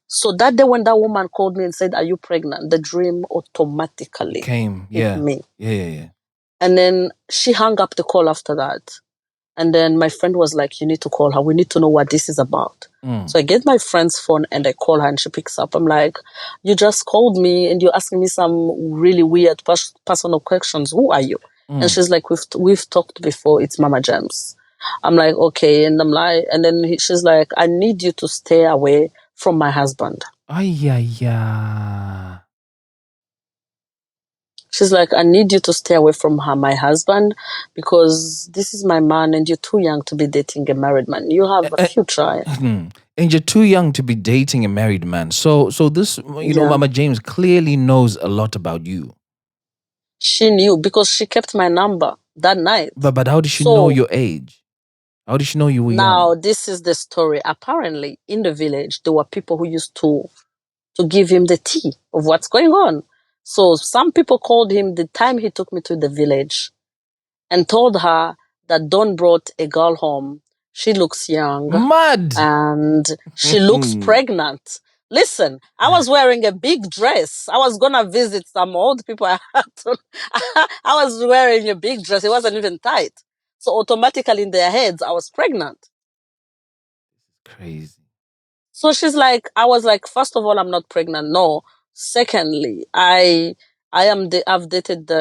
So that day when that woman called me and said, are you pregnant? The dream automatically Came. hit Yeah. me. Yeah. And then she hung up the call after that. And then my friend was like, you need to call her. We need to know what this is about. So I get my friend's phone and I call her and she picks up. I'm like, you just called me and you're asking me some really weird personal questions. Who are you? And she's like, we've talked before. It's Mama James. I'm like, okay. And I'm like, and then she's like, I need you to stay away from my husband. Yeah. She's like, I need you to stay away from my husband, because this is my man and you're too young to be dating a married man. You have a future. And you're too young to be dating a married man. So this, Yeah. Mama James clearly knows a lot about you. She knew because she kept my number that night. But how did she know your age? How did she know you were Now, young? this is the story. Apparently, in the village, there were people who used to give him the tea of what's going on. So some people called him the time he took me to the village and told her that Don brought a girl home. She looks young. Mad. And she looks pregnant. Listen, I was wearing a big dress. I was going to visit some old people. I was wearing a big dress. It wasn't even tight. So automatically in their heads, I was pregnant. Crazy. So I was like, first of all, I'm not pregnant. No. Secondly, I've dated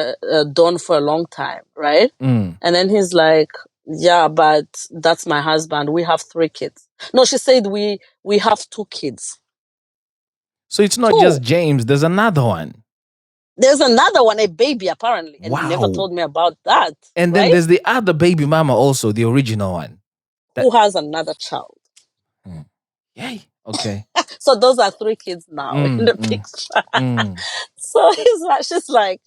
Don for a long time, right? And then he's like, yeah, but that's my husband. We have 3 kids. No, she said we have 2 kids. So it's not just James. There's another one. There's another one, a baby apparently, and he never Wow. told me about that. And then there's the other baby mama also, the original one. Who has another child. Yay. Okay. So those are 3 kids now in the picture. So she's like,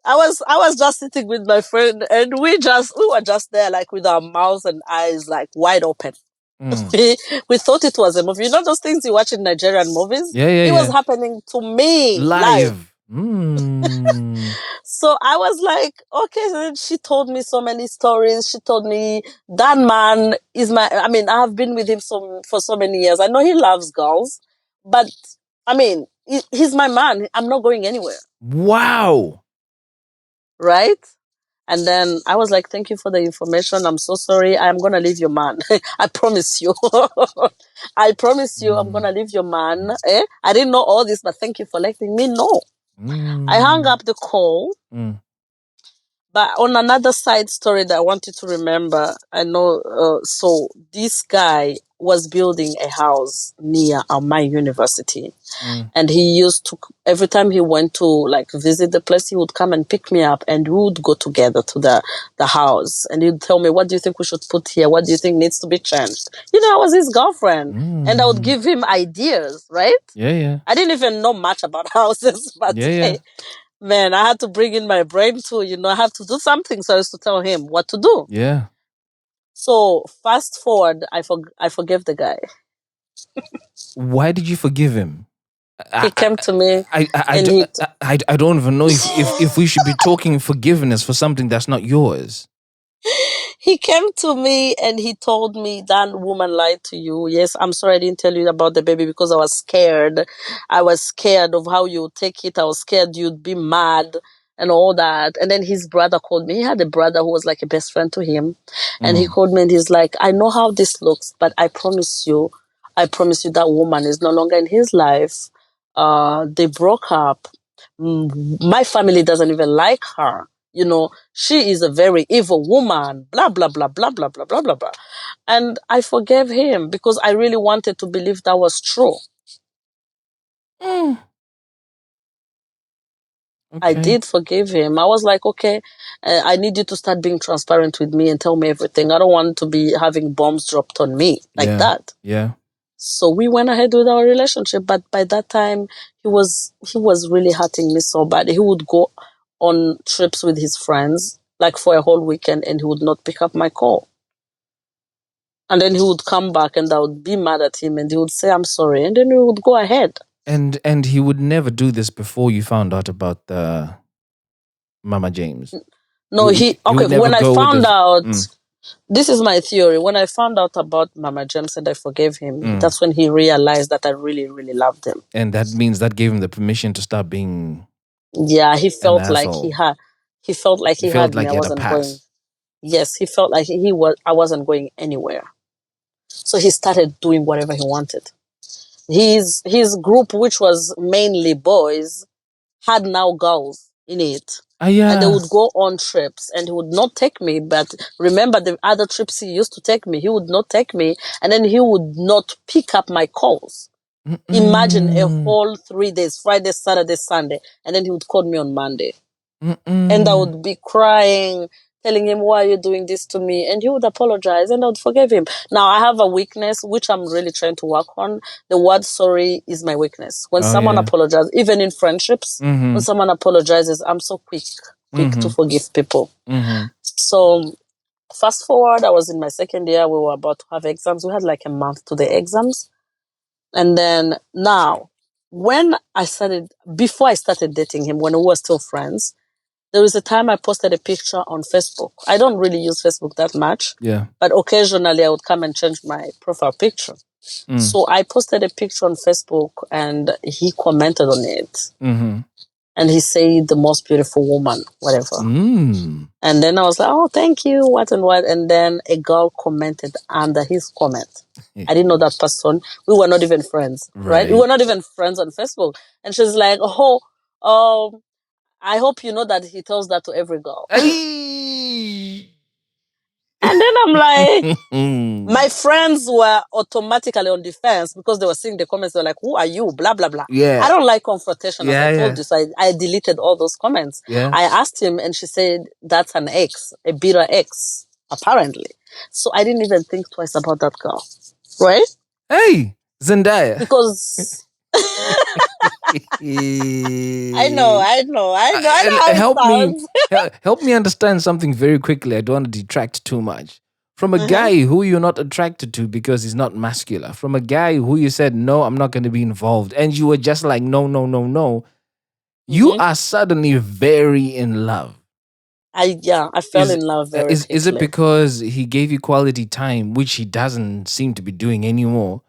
I was just sitting with my friend and we were just there like with our mouths and eyes like wide open. We thought it was a movie. You know those things you watch in Nigerian movies? Yeah. It was happening to me live. Mm. So I was like, okay. So then she told me so many stories. She told me that man is I mean, I have been with him for so many years. I know he loves girls, but I mean, he's my man. I'm not going anywhere. Wow. Right? And then I was like, thank you for the information. I'm so sorry. I'm going to leave your man. I promise you. I promise you, I'm going to leave your man. I didn't know all this, but thank you for letting me know. I hung up the call. But on another side story that I want you to remember, I know, so this guy was building a house near my university. And he used to, every time he went to like visit the place, he would come and pick me up and we would go together to the house. And he'd tell me, what do you think we should put here? What do you think needs to be changed? You know, I was his girlfriend and I would give him ideas, right? Yeah. I didn't even know much about houses, but Yeah. hey, man, I had to bring in my brain too. You know, I have to do something so as to tell him what to do. Yeah. So fast forward, I forgave the guy. Why did you forgive him? He came to me and I don't even know if we should be talking forgiveness for something that's not yours. he came to me and he told me that woman lied to you. Yes, I'm sorry I didn't tell you about the baby because I was scared. I was scared of how you would take it. I was scared you'd be mad and all that. And then his brother called me. He had a brother who was like a best friend to him. And he called me and he's like, I know how this looks, but I promise you that woman is no longer in his life. They broke up. My family doesn't even like her. You know, she is a very evil woman, blah, blah, blah, blah, blah, blah, blah, blah, blah. And I forgave him because I really wanted to believe that was true. I Okay. did forgive him. I was like, okay, I need you to start being transparent with me and tell me everything. I don't want to be having bombs dropped on me like that. Yeah. So we went ahead with our relationship, but by that time he was really hurting me so bad. He would go on trips with his friends like for a whole weekend and he would not pick up my call. And then he would come back and I would be mad at him and he would say, I'm sorry. And then we would go ahead. And he would never do this before you found out about the Mama James. No, He would never when I go with found the out, this is my theory. When I found out about Mama James and I forgave him, that's when he realized that I really, really loved him. and that means that gave him the permission to stop being Yeah, he an felt like asshole. he felt like He he felt had me. like I he had a wasn't going. pass. Yes, he felt like I wasn't going anywhere. So he started doing whatever he wanted. His group, which was mainly boys, had now girls in it. Ah, And they yeah. would go on trips and he would not take me. But remember the other trips he used to take me, he would not take me and then he would not pick up my calls. Imagine a whole 3 days, Friday, Saturday, Sunday, and then he would call me on Monday. And I would be crying, telling him, why are you doing this to me? And he would apologize and I would forgive him. Now, I have a weakness, which I'm really trying to work on. The word sorry is my weakness. When Oh, someone yeah. apologizes, even in friendships, when someone apologizes, I'm so quick to forgive people. So fast forward, I was in my second year. We were about to have exams. We had like a month to the exams. And then now, before I started dating him, when we were still friends, there was a time I posted a picture on Facebook. I don't really use Facebook that much, Yeah. but occasionally I would come and change my profile picture. So I posted a picture on Facebook and he commented on it. And he said, the most beautiful woman, whatever. And then I was like, oh, thank you, what and what. And then a girl commented under his comment. I didn't know that person. We were not even friends, right? We were not even friends on Facebook. And she's like, oh, I hope you know that he tells that to every girl. And then I'm like, my friends were automatically on defense because they were seeing the comments. They're like, who are you? Blah, blah, blah. Yeah. I don't like confrontation, as Yeah, I told yeah. you. So I deleted all those comments. Yeah. I asked him and she said, that's an ex, a bitter ex, apparently. So I didn't even think twice about that girl. Right? Hey, Zendaya. Because I know how it Help me, sounds. help me understand something very quickly. I don't want to detract too much. From a guy who you're not attracted to because he's not muscular. From a guy who you said, no, I'm not going to be involved. And you were just like, no, no, no, no. You are suddenly very in love. I fell in love very Is it quickly. because he gave you quality time, which he doesn't seem to be doing anymore?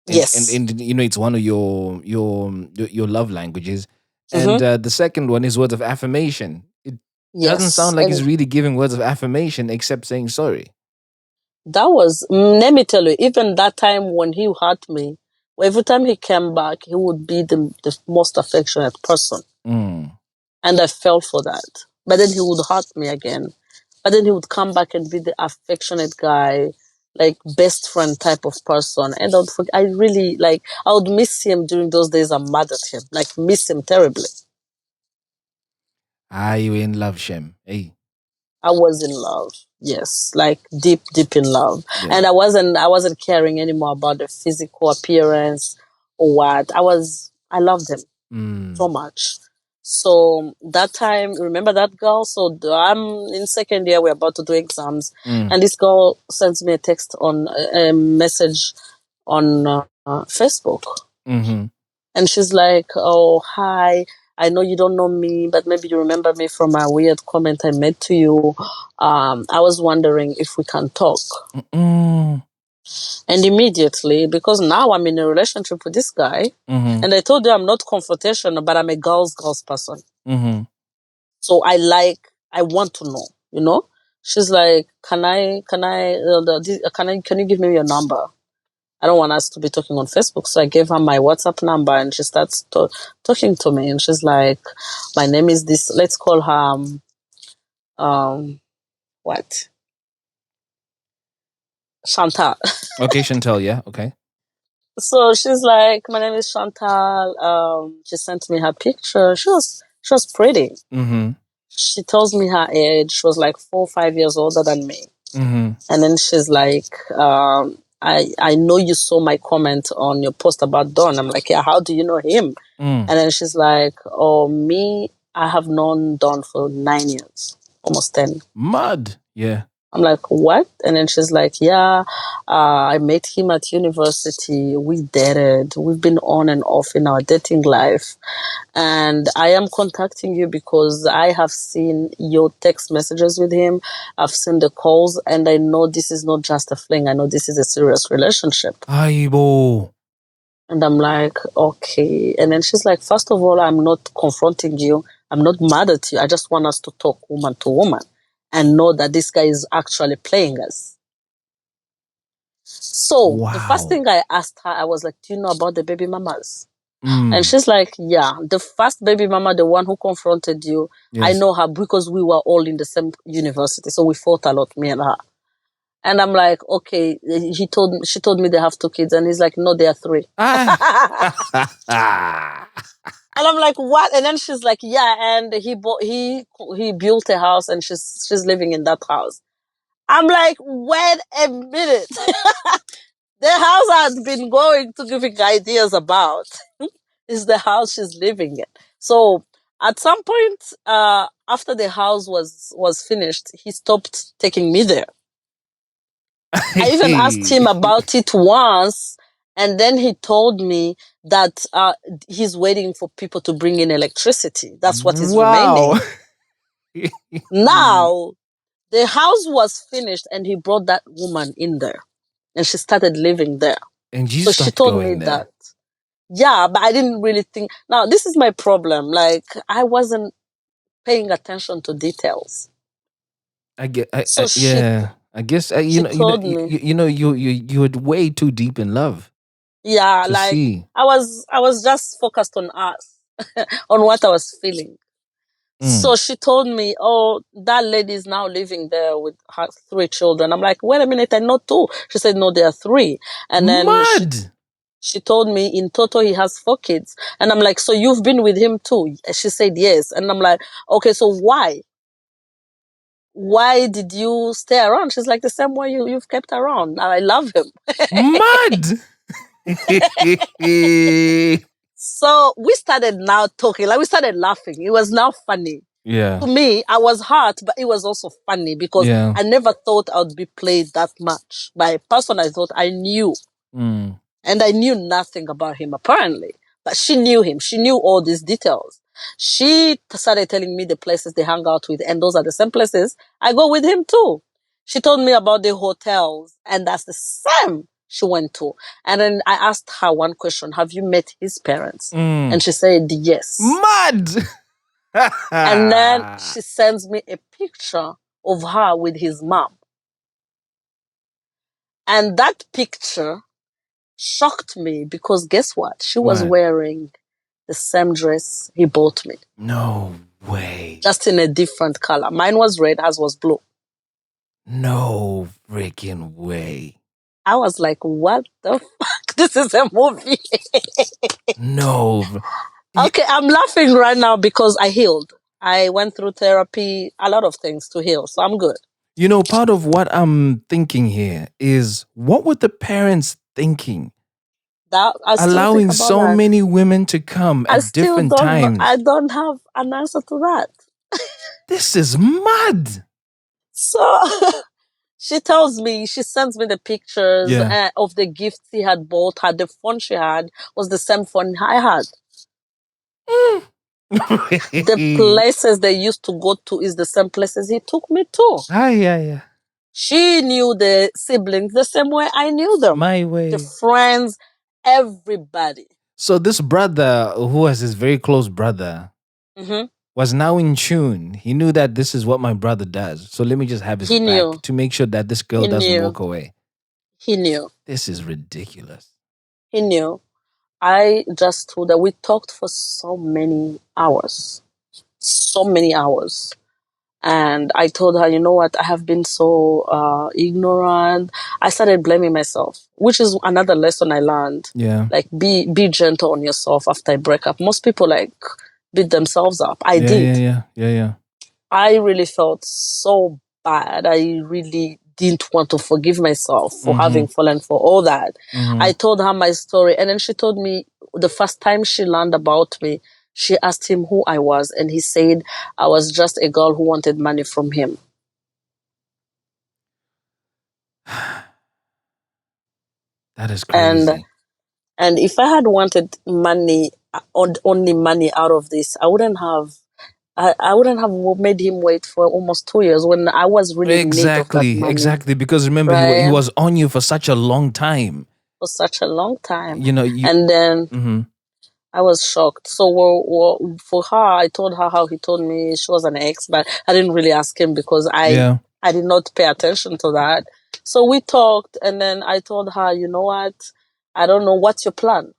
Yes. And it's one of your love languages. And Mm-hmm. the second one is words of affirmation. It doesn't Yes. sound like And he's really giving words of affirmation except saying sorry. that was, let me tell you, even that time when he hurt me, every time he came back, he would be the most affectionate person. Mm. And I fell for that. But then he would hurt me again. But then he would come back and be the affectionate guy, like best friend type of person. And I really, like, I would miss him during those days. I'm mad at him, like, miss him terribly. Are you in love, Shem? Hey, I was in love. Yes, like deep, deep in love. yeah. And I wasn't caring anymore about the physical appearance or what. I loved him Mm. so much. So that time, remember that girl? So I'm in second year, we're about to do exams. Mm. And this girl sends me a text on a message on Facebook. Mm-hmm. And she's like, "Oh, hi. I know you don't know me, but maybe you remember me from a weird comment I made to you. I was wondering if we can talk." Mm. And immediately, because now I'm in a relationship with this guy, Mm-hmm. and I told you I'm not confrontational, but I'm a girl's person. Mm-hmm. So I want to know, you know? She's like, can you give me your number? I don't want us to be talking on Facebook. So I gave her my WhatsApp number and she starts talking to me. And she's like, my name is this, let's call her, what? Chantal. Okay, Chantel, yeah, okay. So she's like, my name is Chantal. She sent me her picture. She was pretty. Mm-hmm. She tells me her age. She was like 4 or 5 years older than me. Mm-hmm. And then she's like, I know you saw my comment on your post about Don. I'm like, yeah, how do you know him? Mm. And then she's like, oh, me, I have known Don for 9 years, almost 10. Mud. Yeah. I'm like, what? And then she's like, yeah, I met him at university. We dated. We've been on and off in our dating life. And I am contacting you because I have seen your text messages with him. I've seen the calls, and I know this is not just a fling. I know this is a serious relationship. Aibo. And I'm like, okay. And then she's like, first of all, I'm not confronting you. I'm not mad at you. I just want us to talk woman to woman and know that this guy is actually playing us. So the first Wow. thing I asked her, I was like, do you know about the baby mamas? Mm. And she's like, yeah, the first baby mama, the one who confronted you, I Yes. know her because we were all in the same university. So we fought a lot, me and her. And I'm like, okay, she told me they have 2 kids. And he's like, no, they are 3. Ah. And I'm like, what? And then she's like, yeah. And he built a house and she's living in that house. I'm like, wait a minute. The house I've been going to giving ideas about is the house she's living in. So at some point, after the house was finished, he stopped taking me there. I even asked him about it once, and then he told me that he's waiting for people to bring in electricity. That's what is Wow. remaining. Now, the house was finished, and he brought that woman in there, and she started living there. And you So she stopped told me going there. that. Yeah, but I didn't really think. Now, this is my problem. Like, I wasn't paying attention to details. I get. So Yeah. I guess she told me, you were way too deep in love yeah, to like see. I was just focused on us, on what I was feeling. Mm. So she told me, oh, that lady is now living there with her 3 children. I'm like, wait a minute, I know 2. She said, no, there are 3. And then Mud. she told me in total he has 4 kids. And I'm like, so you've been with him too? She said, yes. And I'm like, okay, so why? Why did you stay around? She's like, the same way you've kept around. I love him. Mud. So we started now talking, like we started laughing. It was now funny. Yeah. To me, I was hurt, but it was also funny because Yeah. I never thought I would be played that much by a person I thought I knew. Mm. And I knew nothing about him, apparently. But she knew him. She knew all these details. She started telling me the places they hang out with, and those are the same places I go with him too. She told me about the hotels, and that's the same she went to. And then I asked her one question: have you met his parents? And she said yes. Mad. And then she sends me a picture of her with his mom. And that picture shocked me because guess what? She was What? wearing the same dress he bought me, No way. just in a different color. Mine was red, hers was blue. No freaking way. I was like, what the fuck? This is a movie. No. Okay, I'm laughing right now because I healed. I went through therapy, a lot of things to heal, so I'm good. You know, part of what I'm thinking here is what were the parents thinking? That I still think Allowing about so that. many women to come I at still different don't. times. I don't have an answer to that. This is mad. So she tells me, she sends me the pictures Yeah. of the gifts he had bought her. The phone she had was the same phone I had. The places they used to go to is the same places he took me to. Yeah. She knew the siblings the same way I knew them. My way. The friends, everybody. So this brother, who was his very close brother, Mm-hmm. was now in tune. He knew that this is what my brother does. So let me just have his He back knew. to make sure that this girl He doesn't knew. walk away. He knew. This is ridiculous. He knew. I just told her, we talked for so many hours. So many hours. And I told her, you know what, I have been so ignorant. I started blaming myself, which is another lesson I learned. Yeah. Like, be gentle on yourself after a breakup. Most people like beat themselves up. I did. Yeah. I really felt so bad. I really didn't want to forgive myself for having fallen for all that. I told her my story, and then she told me the first time she learned about me, she asked him who I was, and he said I was just a girl who wanted money from him. That is crazy. And if I had wanted money, only money out of this, I wouldn't have. I wouldn't have made him wait for almost 2 years when I was really in need of that money. Exactly. Because remember, he Right? was on you for such a long time. For such a long time. You know, And then I was shocked. So for her, I told her how he told me she was an ex, but I didn't really ask him because I did not pay attention to that. So we talked, and then I told her, you know what? I don't know, what's your plan?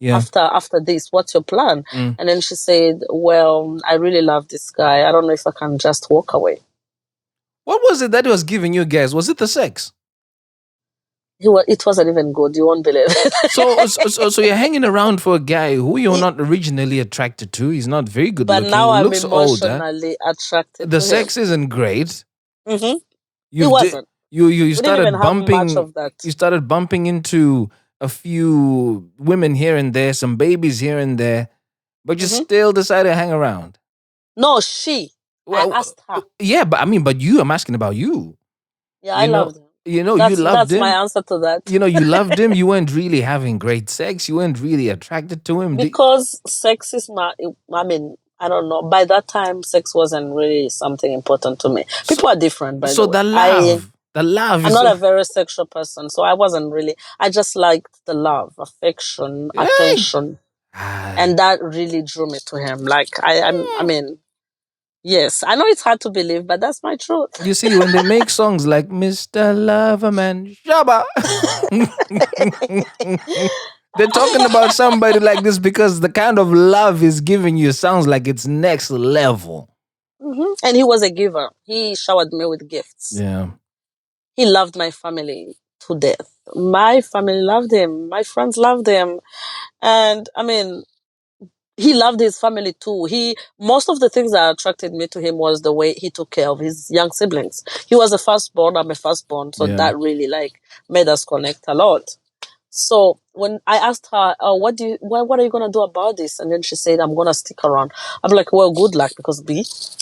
Yeah. After this, what's your plan? Mm. And then she said, well, I really love this guy. I don't know if I can just walk away. What was it that he was giving you guys? Was it the sex? It wasn't even good. You won't believe it. So you're hanging around for a guy who you're not originally attracted to. He's not very good But looking. now He I'm looks older. emotionally attracted The to sex him. isn't great. He You wasn't. You We didn't even started have much bumping. of that. You started bumping into a few women here and there, some babies here and there, but you still decided to hang around. No, I asked her. Yeah, but I'm asking about you. Yeah, I loved him. You loved That's him. my answer to that. You loved him. You weren't really having great sex. You weren't really attracted to him. Because sex is not, I don't know. By that time, sex wasn't really something important to me. People are different, by the way. The love. I'm not a very sexual person, so I wasn't really. I just liked the love, affection, attention, and that really drew me to him. Like yes, I know it's hard to believe, but that's my truth. You see, when they make songs like Mr. Loverman, Shabba, they're talking about somebody like this because the kind of love he's giving you sounds like it's next level. And he was a giver. He showered me with gifts. Yeah. He loved my family to death. My family loved him. My friends loved him. And he loved his family too. Most of the things that attracted me to him was the way he took care of his young siblings. He was a firstborn, I'm a firstborn, so that really made us connect a lot. So when I asked her, what are you gonna do about this? And then she said, I'm gonna stick around. I'm like, well, good luck, because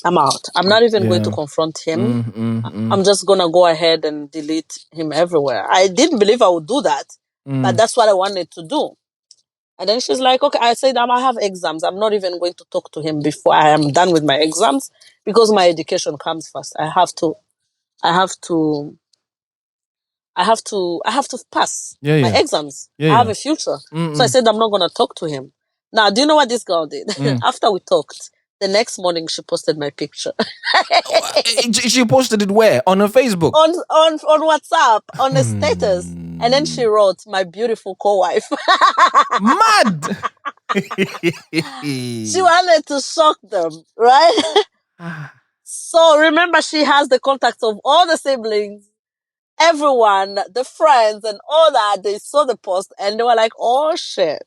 I'm out. I'm not even going to confront him. I'm just gonna go ahead and delete him everywhere. I didn't believe I would do that, but that's what I wanted to do. And then she's like, okay, I said, I have exams. I'm not even going to talk to him before I am done with my exams because my education comes first. I have to, I have to pass Yeah, my yeah. exams. Yeah, I have yeah. a future. So I Mm-mm. said, I'm not going to talk to him. Now, do you know what this girl did? Mm. After we talked, the next morning she posted my picture She posted it where? On her Facebook. on WhatsApp, on a status. And then she Hmm. wrote, my beautiful co-wife. Mad. She wanted to shock them, right? So remember, she has the contacts of all the siblings, everyone, the friends, and all that. They saw the post and they were like, oh shit.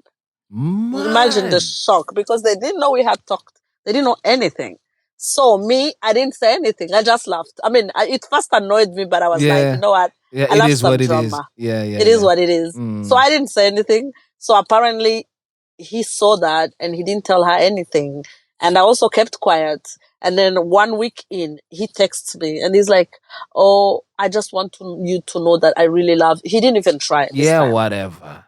Imagine the Mad. shock because they didn't know we had talked. They didn't know anything. So me, I didn't say anything. I just laughed. I mean, it first annoyed me, but I was like, you Yeah. know what? Yeah, I it love is some what it is. drama. Yeah, yeah, It is yeah. what it is. So Mm. I didn't say anything. So apparently he saw that and he didn't tell her anything. And I also kept quiet. And then 1 week in, he texts me and he's like, oh, I just want you to know that I really love. He didn't even try this Yeah, time. whatever.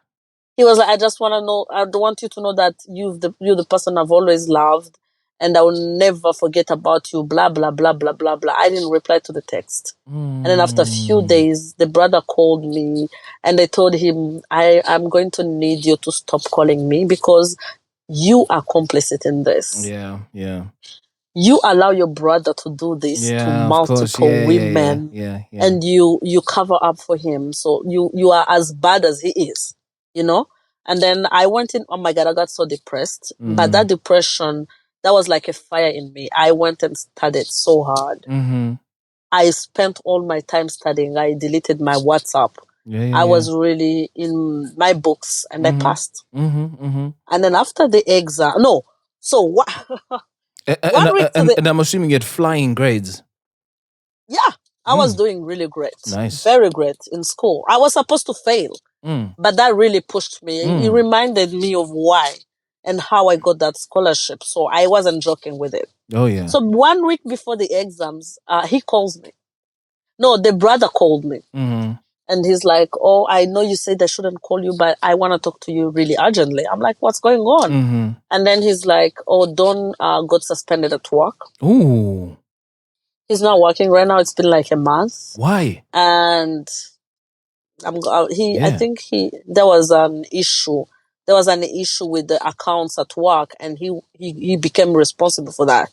He was like, I just want to know, I want you to know that you're the person I've always loved and I will never forget about you, blah, blah, blah, blah, blah, blah. I didn't reply to the text. And then after a few Mm. days, the brother called me and I told him, I'm going to need you to stop calling me because you are complicit in this. Yeah, yeah. You allow your brother to do this to Yeah, of course. multiple Yeah, yeah, yeah, women yeah, yeah. and you cover up for him. So you are as bad as he is, you know? And then I went in, oh my God, I got so depressed. But that depression, that was like a fire in me. I went and studied so hard. Mm-hmm. I spent all my time studying. I deleted my WhatsApp. Yeah, yeah, I yeah. was really in my books and I Mm-hmm. passed. Mm-hmm. Mm-hmm. And then after the exam, no. So what? And, 1 week to and the, and I'm assuming you had flying grades. yeah, I was Mm. doing really great, Nice. very great in school. I was supposed to fail, Mm. but that really pushed me. It Mm. reminded me of why and how I got that scholarship. So I wasn't joking with it. Oh yeah. So 1 week before the exams, he calls me. No, the brother called me. Mm-hmm. And he's like, oh, I know you said I shouldn't call you, but I want to talk to you really urgently. I'm like, what's going on? Mm-hmm. And then he's like, oh, Don got suspended at work. Ooh. He's not working right now. It's been like a month. Why? And I Yeah. think there was an issue. There was an issue with the accounts at work and he became responsible for that.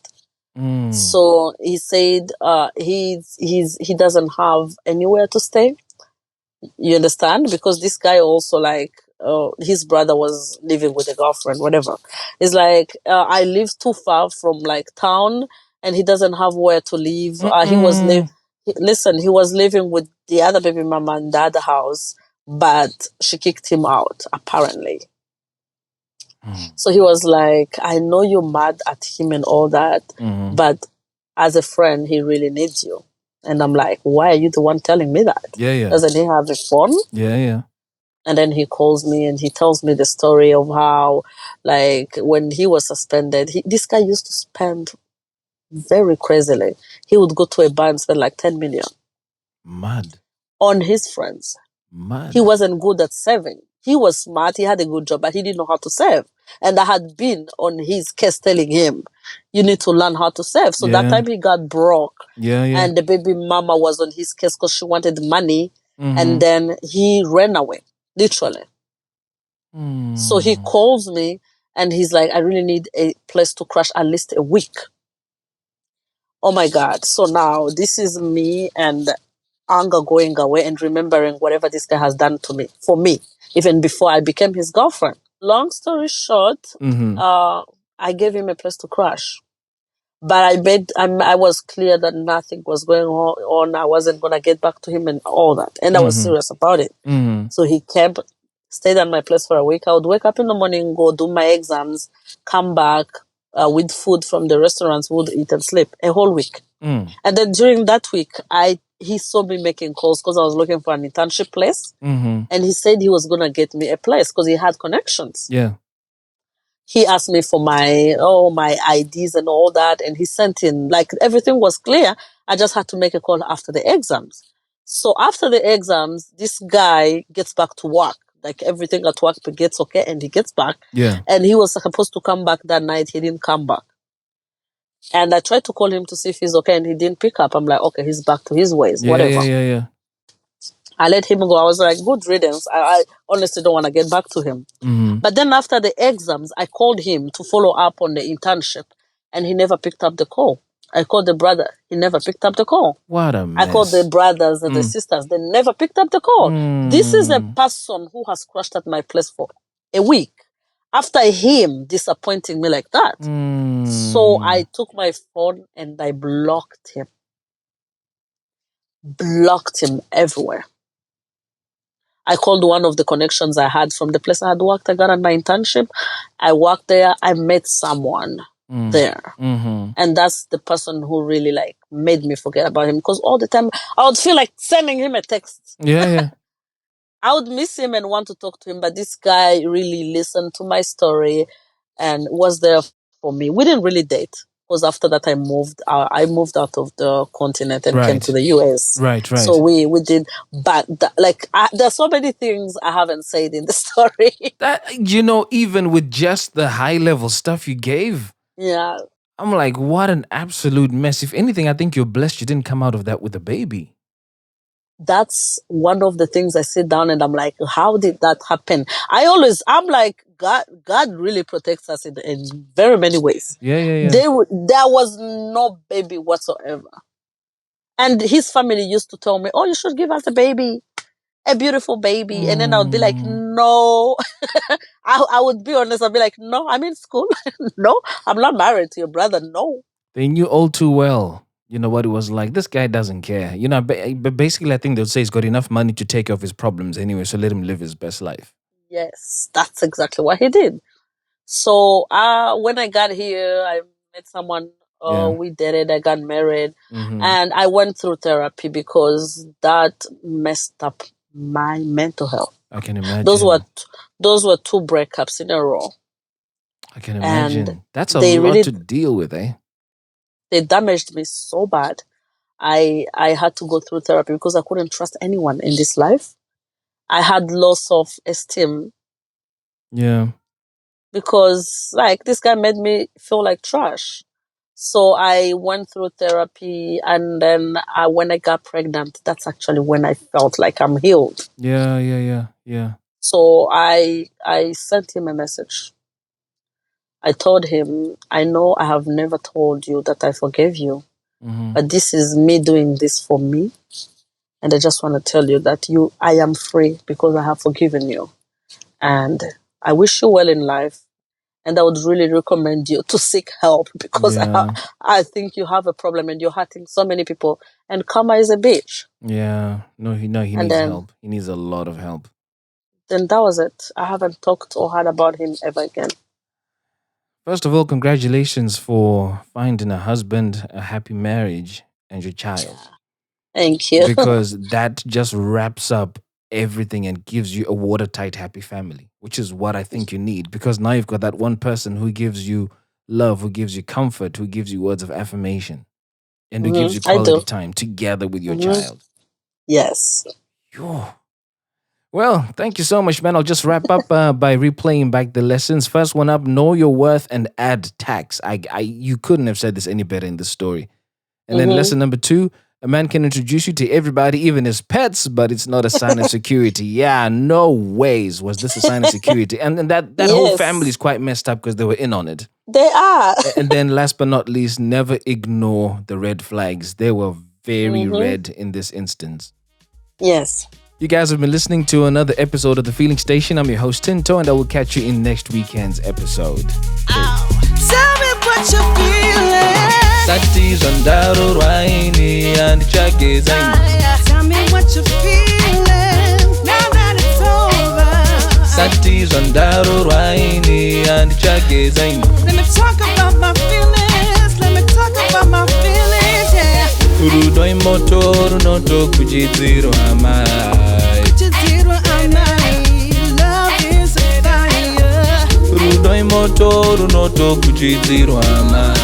Mm. So he said he doesn't have anywhere to stay. You understand? Because this guy also like his brother was living with a girlfriend, whatever. It's like I live too far from like town, and he doesn't have where to live. Mm-mm. Listen, he was living with the other baby mama in the other house, but she kicked him out apparently. Mm. So he was like, I know you're mad at him and all that, Mm-hmm. but as a friend, he really needs you. And I'm like, why are you the one telling me that? Yeah, yeah. Doesn't he have a phone? Yeah, yeah. And then he calls me and he tells me the story of how, like, when he was suspended, this guy used to spend very crazily. He would go to a bar and spend like 10 million Mad. on his friends. He Mad. wasn't good at saving. He was smart, he had a good job, but he didn't know how to save. And I had been on his case telling him, you need to learn how to save. So that Yeah. time he got broke Yeah, yeah. and the baby mama was on his case because she wanted money. Mm-hmm. And then he ran away, literally. So he Mm. calls me and he's like, I really need a place to crash at least a week. Oh my God. So now this is me and anger going away and remembering whatever this guy has done to me, for me, even before I became his girlfriend. Long story short, Mm-hmm. I gave him a place to crash. But I was clear that nothing was going on. I wasn't going to get back to him and all that. And I was Mm-hmm. serious about it. Mm-hmm. So he kept, stayed at my place for a week. I would wake up in the morning, go do my exams, come back with food from the restaurants, would eat and sleep a whole week. Mm. And then during that week, he saw me making calls because I was looking for an internship place. Mm-hmm. And he said he was going to get me a place because he had connections. Yeah. He asked me for my IDs and all that. And he sent in, like, everything was clear. I just had to make a call after the exams. So after the exams, this guy gets back to work like everything at work gets okay, and he gets back. Yeah. And he was supposed to come back that night. He didn't come back. And I tried to call him to see if he's okay, and he didn't pick up. I'm like, okay, he's back to his ways, whatever. Yeah. I let him go. I was like, good riddance. I honestly don't want to get back to him. Mm-hmm. But then after the exams, I called him to follow up on the internship, and he never picked up the call. I called the brother. He never picked up the call. What a mess. I called the brothers and the sisters. They never picked up the call. This is a person who has crashed at my place for a week after him disappointing me like that. So I took my phone and I blocked him. Blocked him everywhere. I called one of the connections I had from the place I had worked. I got on my internship. I worked there. I met someone there. And that's the person who really like made me forget about him, because all the time I would feel like sending him a text. Yeah. I would miss him and want to talk to him, but this guy really listened to my story and was there for me. We didn't really date, because after that I moved out of the continent and came to the US. Right. So we did, but there's so many things I haven't said in the story. That, even with just the high level stuff you gave, yeah, I'm like, what an absolute mess. If anything, I think you're blessed you didn't come out of that with a baby. That's one of the things I sit down and I'm like, how did that happen? I'm like, God really protects us in very many ways. Yeah. There was no baby whatsoever. And his family used to tell me, oh, you should give us a baby, a beautiful baby. And then I would be like, no. I would be honest. I'd be like, no, I'm in school. No, I'm not married to your brother. No. They knew all too well, what it was like. This guy doesn't care. But basically, I think they'll say he's got enough money to take off his problems anyway, so let him live his best life. Yes, that's exactly what he did. So when I got here, I met someone. We dated. I got married, and I went through therapy because that messed up my mental health. I can imagine. Those were 2 breakups in a row. I can imagine. And that's a lot to deal with, eh? They damaged me so bad. I had to go through therapy because I couldn't trust anyone in this life. I had loss of esteem. Yeah. Because this guy made me feel like trash. So I went through therapy, and then when I got pregnant, that's actually when I felt like I'm healed. Yeah. So I sent him a message. I told him, I know I have never told you that I forgave you, but this is me doing this for me. And I just want to tell you that I am free because I have forgiven you. And I wish you well in life. And I would really recommend you to seek help, because I think you have a problem and you're hurting so many people. And karma is a bitch. Yeah. No, he needs help. He needs a lot of help. Then that was it. I haven't talked or heard about him ever again. First of all, congratulations for finding a husband, a happy marriage, and your child. Thank you. Because that just wraps up everything and gives you a watertight, happy family, which is what I think you need. Because now you've got that one person who gives you love, who gives you comfort, who gives you words of affirmation, and who gives you quality time together with your child. Yes. Well, thank you so much, man. I'll just wrap up by replaying back the lessons. First one up, know your worth and add tax. You couldn't have said this any better in the story. And then lesson number 2, a man can introduce you to everybody, even his pets, but it's not a sign of security. Yeah, no ways was this a sign of security. And that whole family is quite messed up because they were in on it. They are. And then last but not least, never ignore the red flags. They were very red in this instance. Yes. You guys have been listening to another episode of The Feeling Station. I'm your host, Tinto, and I will catch you in next weekend's episode. Tell me what you're feeling. Satis on Daro Raini and Chagis. Tell me what you're feeling. Now that it's over. Satis on Daro Raini and Chagis. Let me talk about my feelings. Let me talk about my feelings, yeah. Urudoi motor noto kujiziro amai. Kujiziro amai. Love is a fire. Urudoi motor noto kujiziro amai.